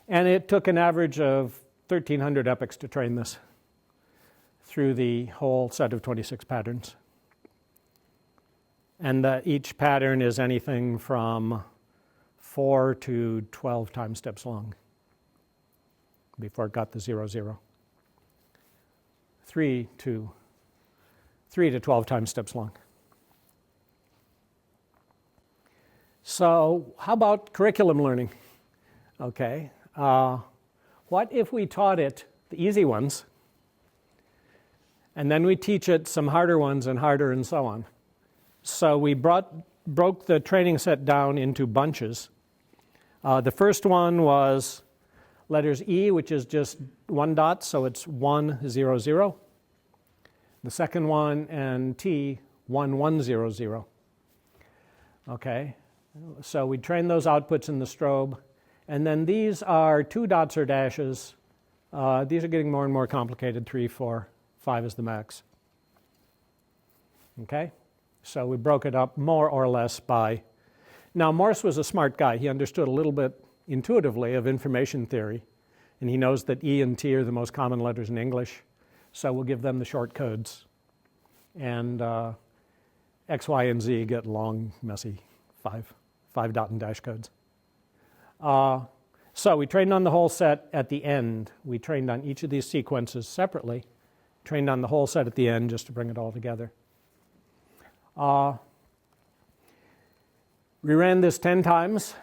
it took an average of 1,300 epochs to train this through the whole set of 26 patterns. And each pattern is anything from 4 to 12 time steps long before it got the 0, 0. 3 to 12 time steps long. So how about curriculum learning? Okay. What if we taught it the easy ones, and then we teach it some harder ones and harder and so on? So we broke the training set down into bunches. The first one was letters E, which is just 1 dot, so it's 1, 0, 0. The second one, and T, 1, 1, 0, 0. Okay, so we train those outputs in the strobe. And then these are 2 dots or dashes. These are getting more and more complicated. 3, 4, 5 is the max. Okay? So we broke it up more or less by... Now, Morse was a smart guy. He understood a little bit intuitively of information theory, and he knows that E and T are the most common letters in English, so we'll give them the short codes. And X, Y, and Z get long, messy five dot and dash codes. So we trained on the whole set at the end. We trained on each of these sequences separately, trained on the whole set at the end just to bring it all together. We ran this 10 times.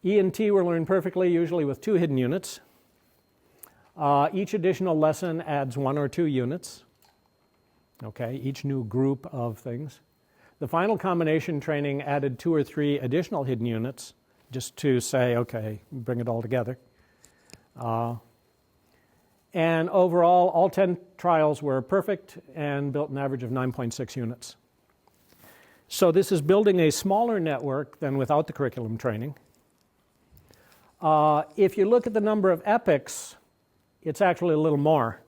E and T were learned perfectly, usually with 2 hidden units. Each additional lesson adds 1 or 2 units. Okay, each new group of things. The final combination training added 2 or 3 additional hidden units just to say, okay, bring it all together. And overall, all 10 trials were perfect and built an average of 9.6 units. So this is building a smaller network than without the curriculum training. If you look at the number of epochs, it's actually a little more.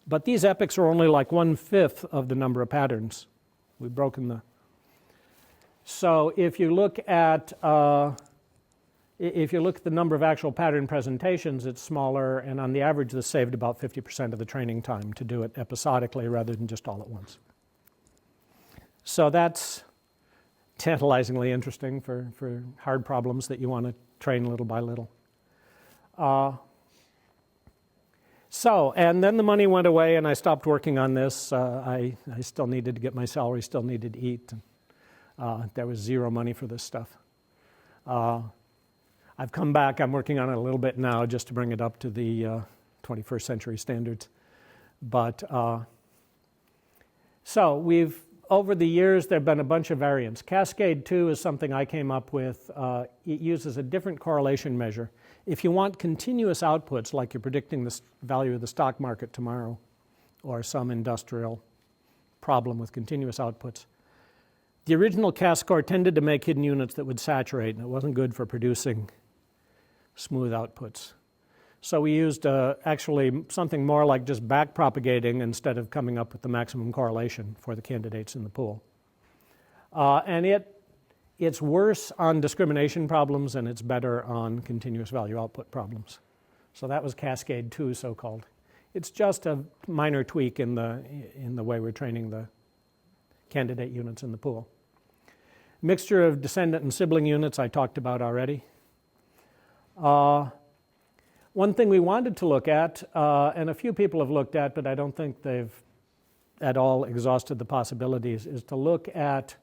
But these epochs are only like 1/5 of the number of patterns. We've broken the... So if you look at the number of actual pattern presentations, it's smaller, and on the average, this saved about 50% of the training time to do it episodically rather than just all at once. So that's tantalizingly interesting for hard problems that you want to train little by little. And then the money went away and I stopped working on this. I still needed to get my salary, still needed to eat. There was zero money for this stuff. I've come back, I'm working on it a little bit now just to bring it up to the 21st century standards. But so over the years, there have been a bunch of variants. Cascade 2 is something I came up with. It uses a different correlation measure. If you want continuous outputs, like you're predicting the value of the stock market tomorrow, or some industrial problem with continuous outputs, the original Cascor tended to make hidden units that would saturate, and it wasn't good for producing smooth outputs. So we used actually something more like just backpropagating instead of coming up with the maximum correlation for the candidates in the pool. And it's worse on discrimination problems and it's better on continuous value output problems. So that was Cascade 2, so-called. It's just a minor tweak in the way we're training the candidate units in the pool. Mixture of descendant and sibling units I talked about already. One thing we wanted to look at, and a few people have looked at, but I don't think they've at all exhausted the possibilities, is to look at,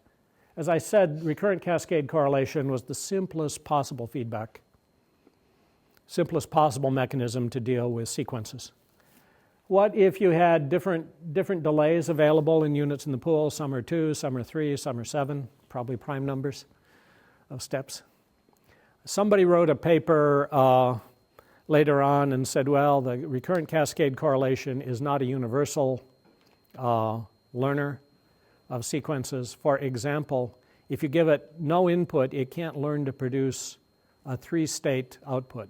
as I said, recurrent cascade correlation was the simplest possible feedback, simplest possible mechanism to deal with sequences. What if you had different delays available in units in the pool? Some are 2, some are 3, some are 7, probably prime numbers of steps. Somebody wrote a paper later on and said, well, the recurrent cascade correlation is not a universal learner of sequences. For example, if you give it no input, it can't learn to produce a 3-state output,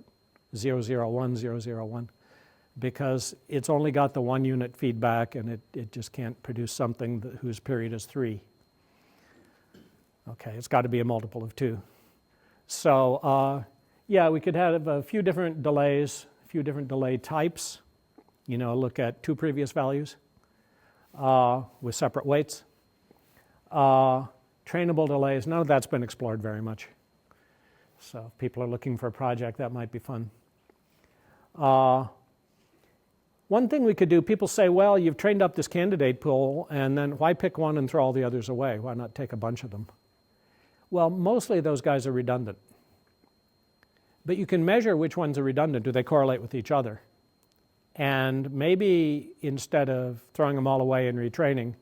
0, 0, 1, 0, 0, 1, because it's only got the 1 unit feedback and it just can't produce something whose period is 3. Okay, it's got to be a multiple of 2. So yeah, we could have a few different delays, a few different delay types. Look at 2 previous values with separate weights. Trainable delays, none of that's been explored very much. So if people are looking for a project, that might be fun. One thing we could do, people say, well, you've trained up this candidate pool, and then why pick one and throw all the others away? Why not take a bunch of them? Well, mostly those guys are redundant. But you can measure which ones are redundant. Do they correlate with each other? And maybe instead of throwing them all away and retraining,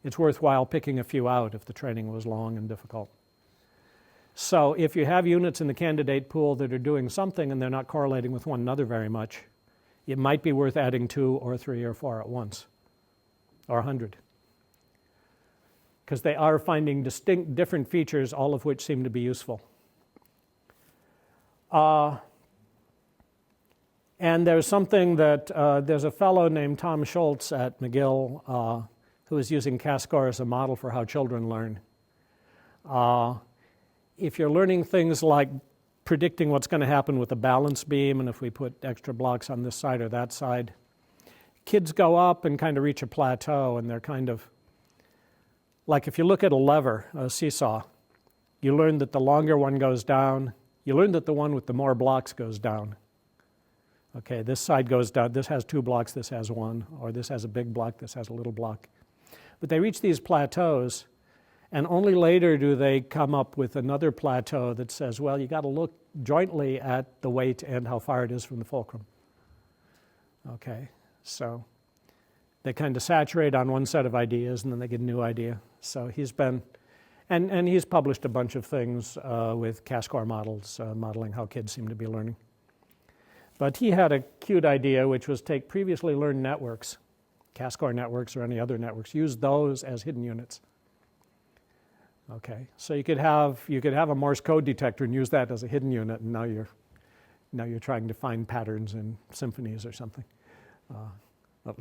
it's worthwhile picking a few out if the training was long and difficult. So if you have units in the candidate pool that are doing something and they're not correlating with one another very much, it might be worth adding 2 or 3 or 4 at once, or 100. Because they are finding distinct different features, all of which seem to be useful. And there's something that, there's a fellow named Tom Schultz at McGill who is using Cascor as a model for how children learn. If you're learning things like predicting what's going to happen with the balance beam and if we put extra blocks on this side or that side. Kids go up and kind of reach a plateau, and they're kind of like if you look at a lever, a seesaw, you learn that the longer one goes down, you learn that the one with the more blocks goes down. Okay, this side goes down, this has 2 blocks, this has 1, or this has a big block, this has a little block. But they reach these plateaus, and only later do they come up with another plateau that says, well, you got to look jointly at the weight and how far it is from the fulcrum. Okay, so they kind of saturate on one set of ideas, and then they get a new idea. So he's been, and he's published a bunch of things with Cascor models, modeling how kids seem to be learning. But he had a cute idea, which was take previously learned networks, Cascor networks or any other networks, use those as hidden units. Okay, so you could have a Morse code detector and use that as a hidden unit, and now you're trying to find patterns in symphonies or something.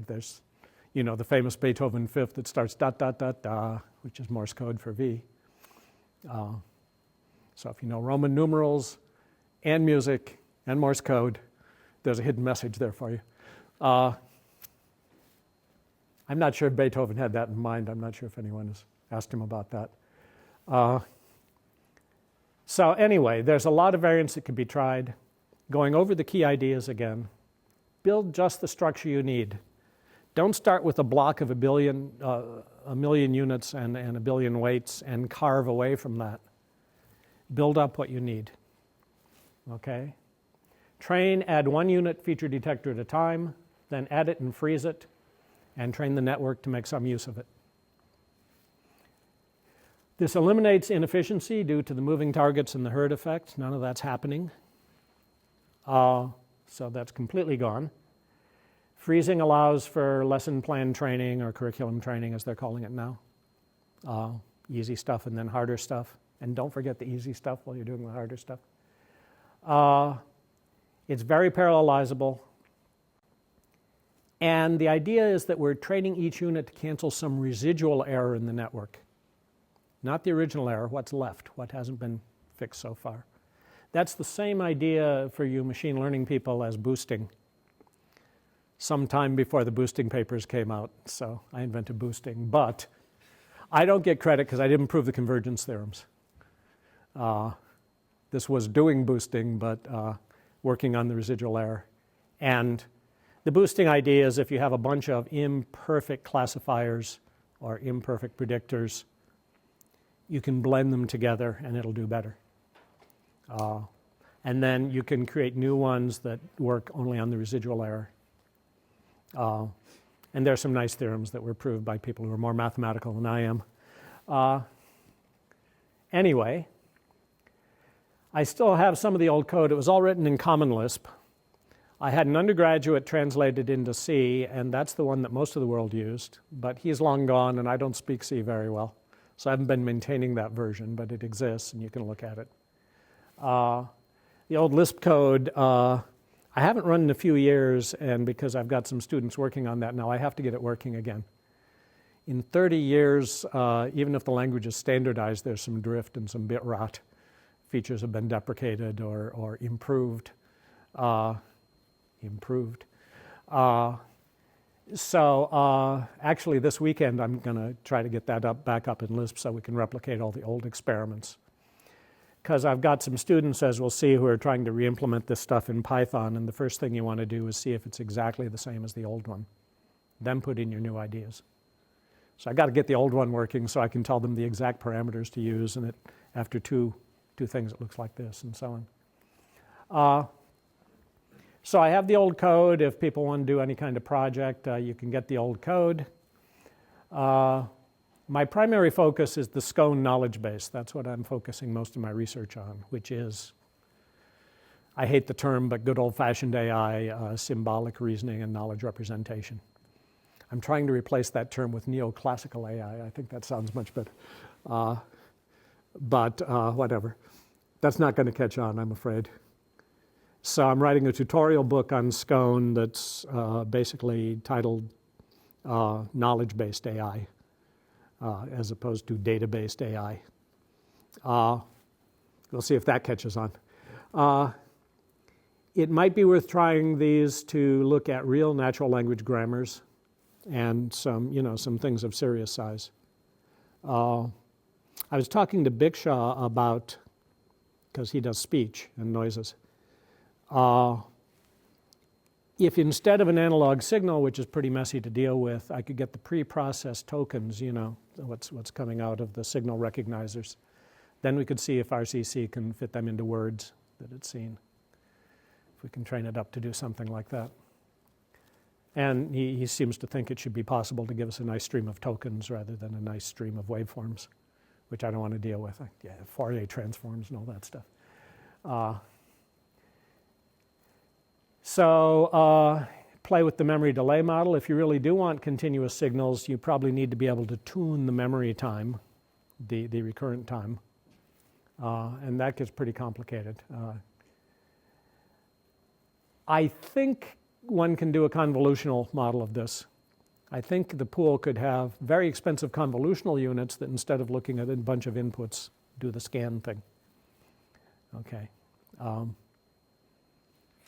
There's, the famous Beethoven fifth that starts dot dot dot da, which is Morse code for V. So if you know Roman numerals and music and Morse code, there's a hidden message there for you. I'm not sure if Beethoven had that in mind. I'm not sure if anyone has asked him about that. So anyway, there's a lot of variants that can be tried. Going over the key ideas again. Build just the structure you need. Don't start with a block of a million units and a billion weights and carve away from that. Build up what you need. Okay? Train, add 1 unit feature detector at a time, then add it and freeze it, and train the network to make some use of it. This eliminates inefficiency due to the moving targets and the herd effect. None of that's happening. So that's completely gone. Freezing allows for lesson plan training or curriculum training, as they're calling it now. Easy stuff and then harder stuff. And don't forget the easy stuff while you're doing the harder stuff. It's very parallelizable. And the idea is that we're training each unit to cancel some residual error in the network. Not the original error, what's left, what hasn't been fixed so far. That's the same idea for you machine learning people as boosting. Sometime before the boosting papers came out, so I invented boosting. But I don't get credit because I didn't prove the convergence theorems. This was doing boosting, but working on the residual error. And the boosting idea is if you have a bunch of imperfect classifiers or imperfect predictors, you can blend them together and it'll do better. And then you can create new ones that work only on the residual error. And there are some nice theorems that were proved by people who are more mathematical than I am. Anyway, I still have some of the old code. It was all written in Common Lisp. I had an undergraduate translated into C, and that's the one that most of the world used. But he's long gone, and I don't speak C very well. So I haven't been maintaining that version, but it exists, and you can look at it. The old Lisp code, I haven't run in a few years, and because I've got some students working on that now, I have to get it working again. In 30 years, even if the language is standardized, there's some drift and some bit rot. Features have been deprecated or improved. So actually this weekend I'm going to try to get that back up in Lisp so we can replicate all the old experiments. Because I've got some students, as we'll see, who are trying to re-implement this stuff in Python, and the first thing you want to do is see if it's exactly the same as the old one. Then put in your new ideas. So I've got to get the old one working so I can tell them the exact parameters to use, and after two things it looks like this, and so on. So I have the old code. If people want to do any kind of project, you can get the old code. My primary focus is the scone knowledge base. That's what I'm focusing most of my research on, which is, I hate the term, but good old-fashioned AI, symbolic reasoning and knowledge representation. I'm trying to replace that term with neoclassical AI. I think that sounds much better. But whatever. That's not going to catch on, I'm afraid. So I'm writing a tutorial book on scone that's basically titled Knowledge-Based AI. As opposed to data-based AI. We'll see if that catches on. It might be worth trying these to look at real natural language grammars and some things of serious size. I was talking to Bikshaw about, because he does speech and noises, if instead of an analog signal, which is pretty messy to deal with, I could get the pre-processed tokens, what's coming out of the signal recognizers, then we could see if RCC can fit them into words that it's seen, if we can train it up to do something like that. And he seems to think it should be possible to give us a nice stream of tokens rather than a nice stream of waveforms, which I don't want to deal with. Fourier transforms and all that stuff. So play with the memory delay model. If you really do want continuous signals, you probably need to be able to tune the memory time, the recurrent time. And that gets pretty complicated. I think one can do a convolutional model of this. I think the pool could have very expensive convolutional units that instead of looking at a bunch of inputs, do the scan thing. Okay.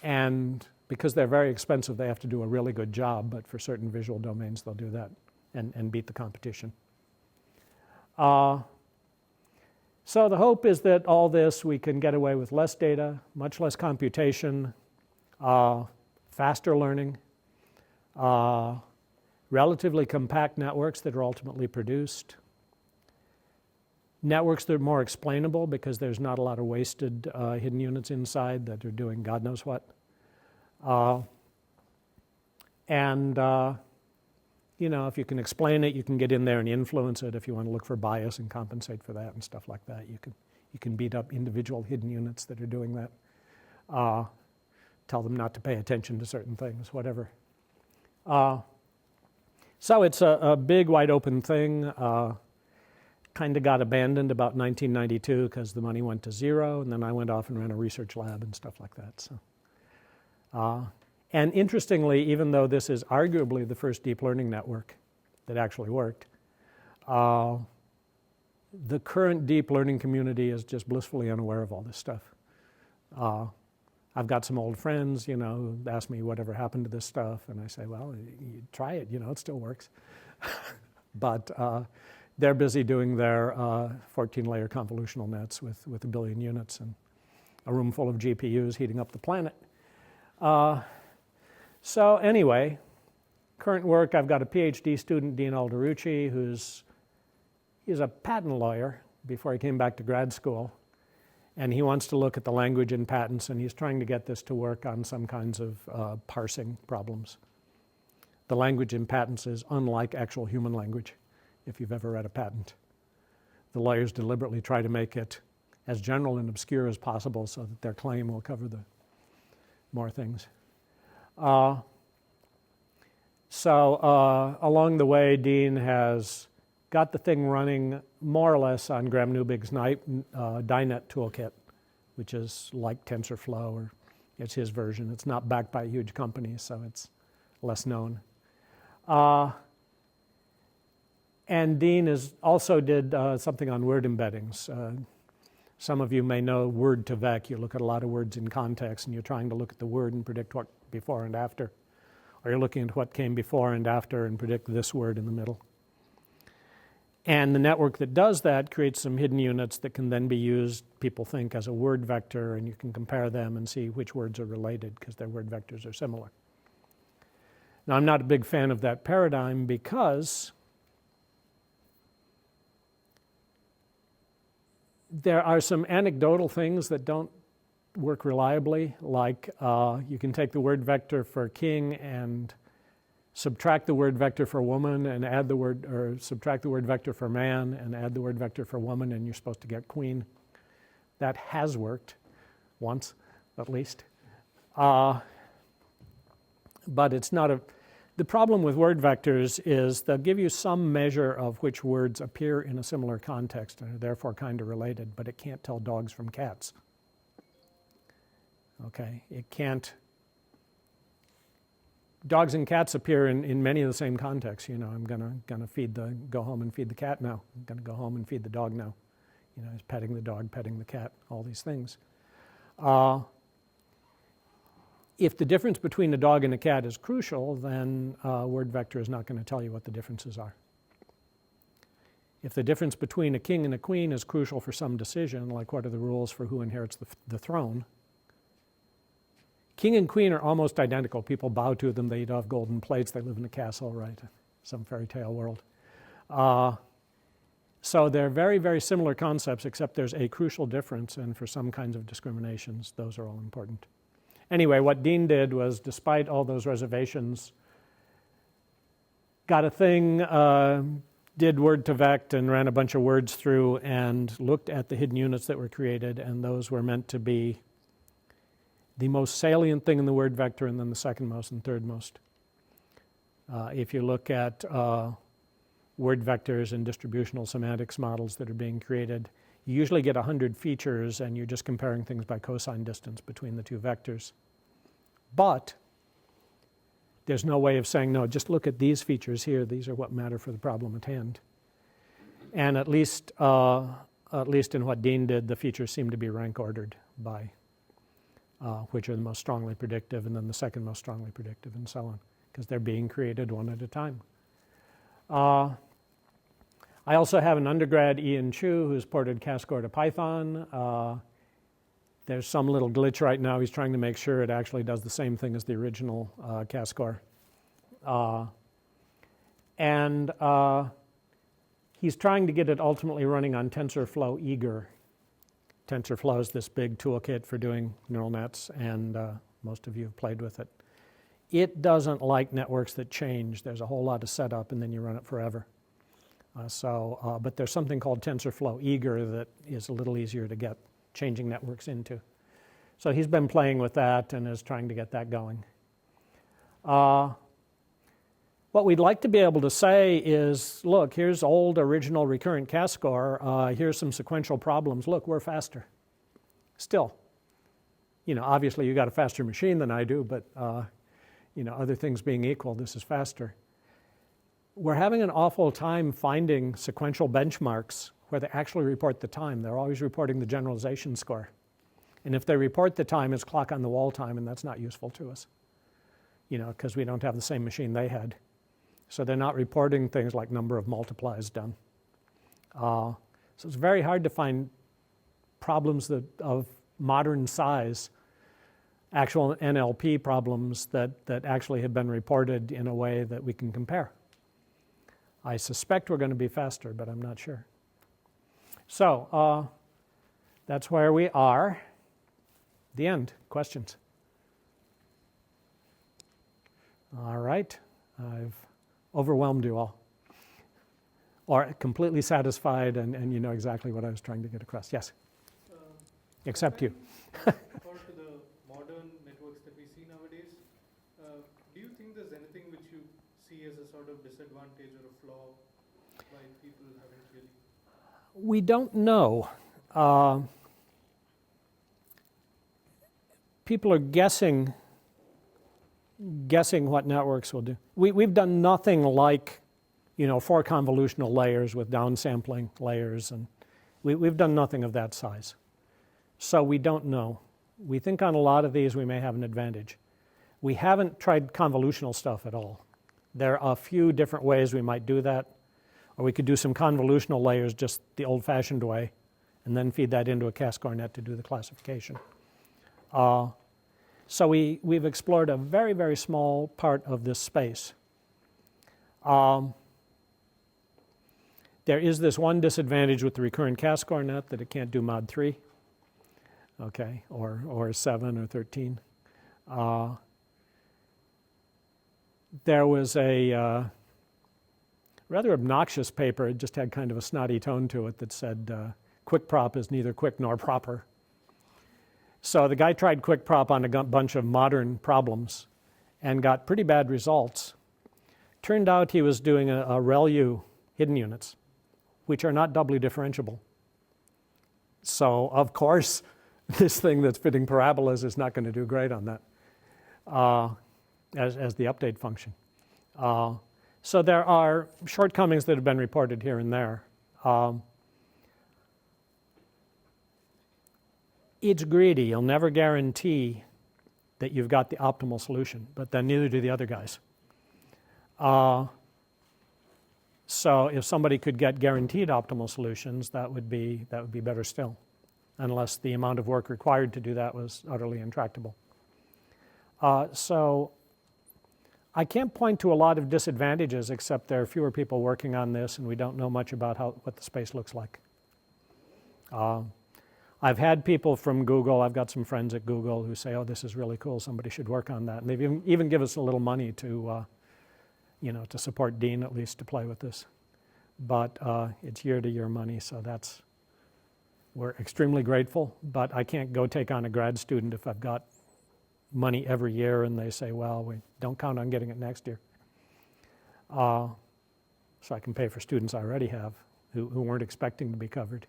And because they're very expensive, they have to do a really good job, but for certain visual domains, they'll do that and beat the competition. So the hope is that all this, we can get away with less data, much less computation, faster learning, relatively compact networks that are ultimately produced, networks that are more explainable because there's not a lot of wasted hidden units inside that are doing God knows what. If you can explain it, you can get in there and influence it if you want to look for bias and compensate for that and stuff like that. You can beat up individual hidden units that are doing that. Tell them not to pay attention to certain things, whatever. So it's a big, wide open thing. Kind of got abandoned about 1992 because the money went to zero, and then I went off and ran a research lab and stuff like that. So, and interestingly, even though this is arguably the first deep learning network that actually worked, the current deep learning community is just blissfully unaware of all this stuff. I've got some old friends, who ask me whatever happened to this stuff, and I say, well, you try it, it still works. But they're busy doing their 14-layer convolutional nets with 1 billion units and a room full of GPUs heating up the planet. So anyway, current work, I've got a PhD student, Dean Alderucci, he's a patent lawyer before he came back to grad school. And he wants to look at the language in patents, and he's trying to get this to work on some kinds of parsing problems. The language in patents is unlike actual human language, if you've ever read a patent. The lawyers deliberately try to make it as general and obscure as possible so that their claim will cover the more things. So along the way, Dean has got the thing running more or less on Graham Newbig's DINET toolkit, which is like TensorFlow, or it's his version. It's not backed by a huge company, so it's less known. And Dean also did something on word embeddings. Some of you may know word2vec. You look at a lot of words in context, and you're trying to look at the word and predict what before and after. Or you're looking at what came before and after and predict this word in the middle. And the network that does that creates some hidden units that can then be used, people think, as a word vector, and you can compare them and see which words are related because their word vectors are similar. Now, I'm not a big fan of that paradigm because there are some anecdotal things that don't work reliably, like you can take the word vector for king and subtract the word vector for woman and add the word, or subtract the word vector for man and add the word vector for woman, and you're supposed to get queen. That has worked once, at least. But it's not the problem with word vectors is they'll give you some measure of which words appear in a similar context and are therefore kind of related, but it can't tell dogs from cats. Okay, it can't. Dogs and cats appear in many of the same contexts. I'm gonna go home and feed the cat now. I'm gonna go home and feed the dog now. It's petting the dog, petting the cat, all these things. If the difference between a dog and a cat is crucial, then word vector is not going to tell you what the differences are. If the difference between a king and a queen is crucial for some decision, like what are the rules for who inherits the throne, king and queen are almost identical. People bow to them, they eat off golden plates, they live in a castle, right? Some fairy tale world. So they're very, very similar concepts, except there's a crucial difference, and for some kinds of discriminations, those are all important. Anyway, what Dean did was, despite all those reservations, got a thing, did word to vect and ran a bunch of words through and looked at the hidden units that were created, and those were meant to be the most salient thing in the word vector and then the second most and third most. If you look at word vectors and distributional semantics models that are being created, you usually get 100 features and you're just comparing things by cosine distance between the two vectors. But there's no way of saying, no, just look at these features here. These are what matter for the problem at hand. And at least in what Dean did, the features seem to be rank ordered by which are the most strongly predictive and then the second most strongly predictive and so on, because they're being created one at a time. I also have an undergrad, Ian Chu, who's ported Cascor to Python. There's some little glitch right now. He's trying to make sure it actually does the same thing as the original Cascor. And he's trying to get it ultimately running on TensorFlow Eager. TensorFlow is this big toolkit for doing neural nets, and most of you have played with it. It doesn't like networks that change. There's a whole lot of setup, and then you run it forever. But there's something called TensorFlow Eager that is a little easier to get changing networks into. So he's been playing with that and is trying to get that going. What we'd like to be able to say is, look, here's old original recurrent Cascor. Here's some sequential problems. Look, we're faster. Still, obviously you got a faster machine than I do, but other things being equal, this is faster. We're having an awful time finding sequential benchmarks where they actually report the time. They're always reporting the generalization score. And if they report the time, it's clock on the wall time, and that's not useful to us, because we don't have the same machine they had. So they're not reporting things like number of multiplies done. So it's very hard to find problems of modern size, actual NLP problems that actually have been reported in a way that we can compare. I suspect we're going to be faster, but I'm not sure. So that's where we are. The end. Questions? All right. I've overwhelmed you all. Or completely satisfied, and you know exactly what I was trying to get across. Yes? Except you. Compared to the modern networks that we see nowadays, do you think there's anything which you see as a sort of disadvantage or a flaw why people haven't really? We don't know. People are guessing what networks will do. We've done nothing like, 4 convolutional layers with downsampling layers, and we've done nothing of that size. So we don't know. We think on a lot of these we may have an advantage. We haven't tried convolutional stuff at all. There are a few different ways we might do that, or we could do some convolutional layers just the old-fashioned way, and then feed that into a Cascor net to do the classification. So we've explored a very, very small part of this space. There is this one disadvantage with the recurrent Cascor net, that it can't do mod 3, okay, or 7 or 13. There was a rather obnoxious paper. It just had kind of a snotty tone to it that said, quick prop is neither quick nor proper. So the guy tried quick prop on a bunch of modern problems and got pretty bad results. Turned out he was doing a ReLU hidden units, which are not doubly differentiable. So, of course, this thing that's fitting parabolas is not going to do great on that as the update function. So there are shortcomings that have been reported here and there. It's greedy. You'll never guarantee that you've got the optimal solution, but then neither do the other guys. So if somebody could get guaranteed optimal solutions, that would be better still, unless the amount of work required to do that was utterly intractable. So I can't point to a lot of disadvantages, except there are fewer people working on this, and we don't know much about what the space looks like. I've had people from Google, I've got some friends at Google who say, oh, this is really cool, somebody should work on that. And they've even give us a little money to, to support Dean at least to play with this. But it's year-to-year money, so we're extremely grateful, but I can't go take on a grad student if I've got money every year and they say, well, we don't count on getting it next year. So I can pay for students I already have who weren't expecting to be covered.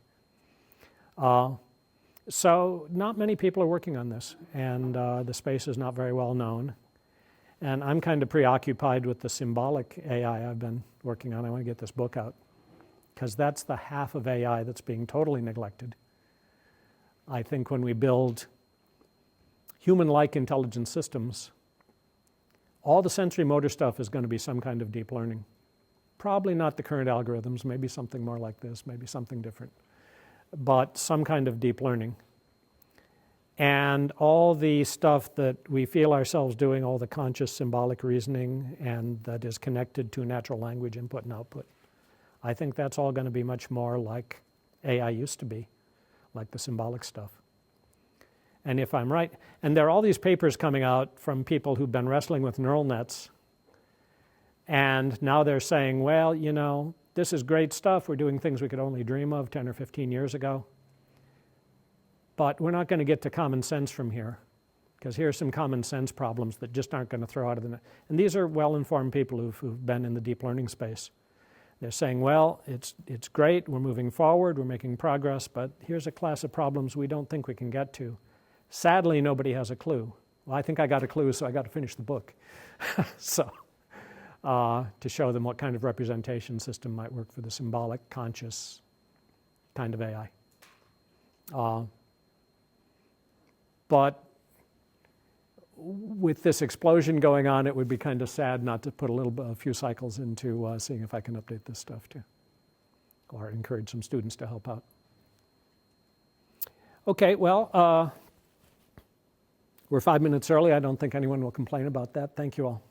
So not many people are working on this, and the space is not very well known. And I'm kind of preoccupied with the symbolic AI I've been working on. I want to get this book out, because that's the half of AI that's being totally neglected. I think when we build human-like intelligent systems, all the sensory motor stuff is going to be some kind of deep learning. Probably not the current algorithms, maybe something more like this, maybe something different, but some kind of deep learning. And all the stuff that we feel ourselves doing, all the conscious symbolic reasoning, and that is connected to natural language input and output, I think that's all going to be much more like AI used to be, like the symbolic stuff. And if I'm right, and there are all these papers coming out from people who've been wrestling with neural nets, and now they're saying, well, this is great stuff. We're doing things we could only dream of 10 or 15 years ago. But we're not going to get to common sense from here, because here are some common sense problems that just aren't going to throw out of the net. And these are well-informed people who've been in the deep learning space. They're saying, well, it's great. We're moving forward. We're making progress. But here's a class of problems we don't think we can get to. Sadly, nobody has a clue. Well, I think I got a clue, so I got to finish the book. So to show them what kind of representation system might work for the symbolic, conscious kind of AI. But with this explosion going on, it would be kind of sad not to put a few cycles into seeing if I can update this stuff too, or encourage some students to help out. Okay, well, we're 5 minutes early. I don't think anyone will complain about that. Thank you all.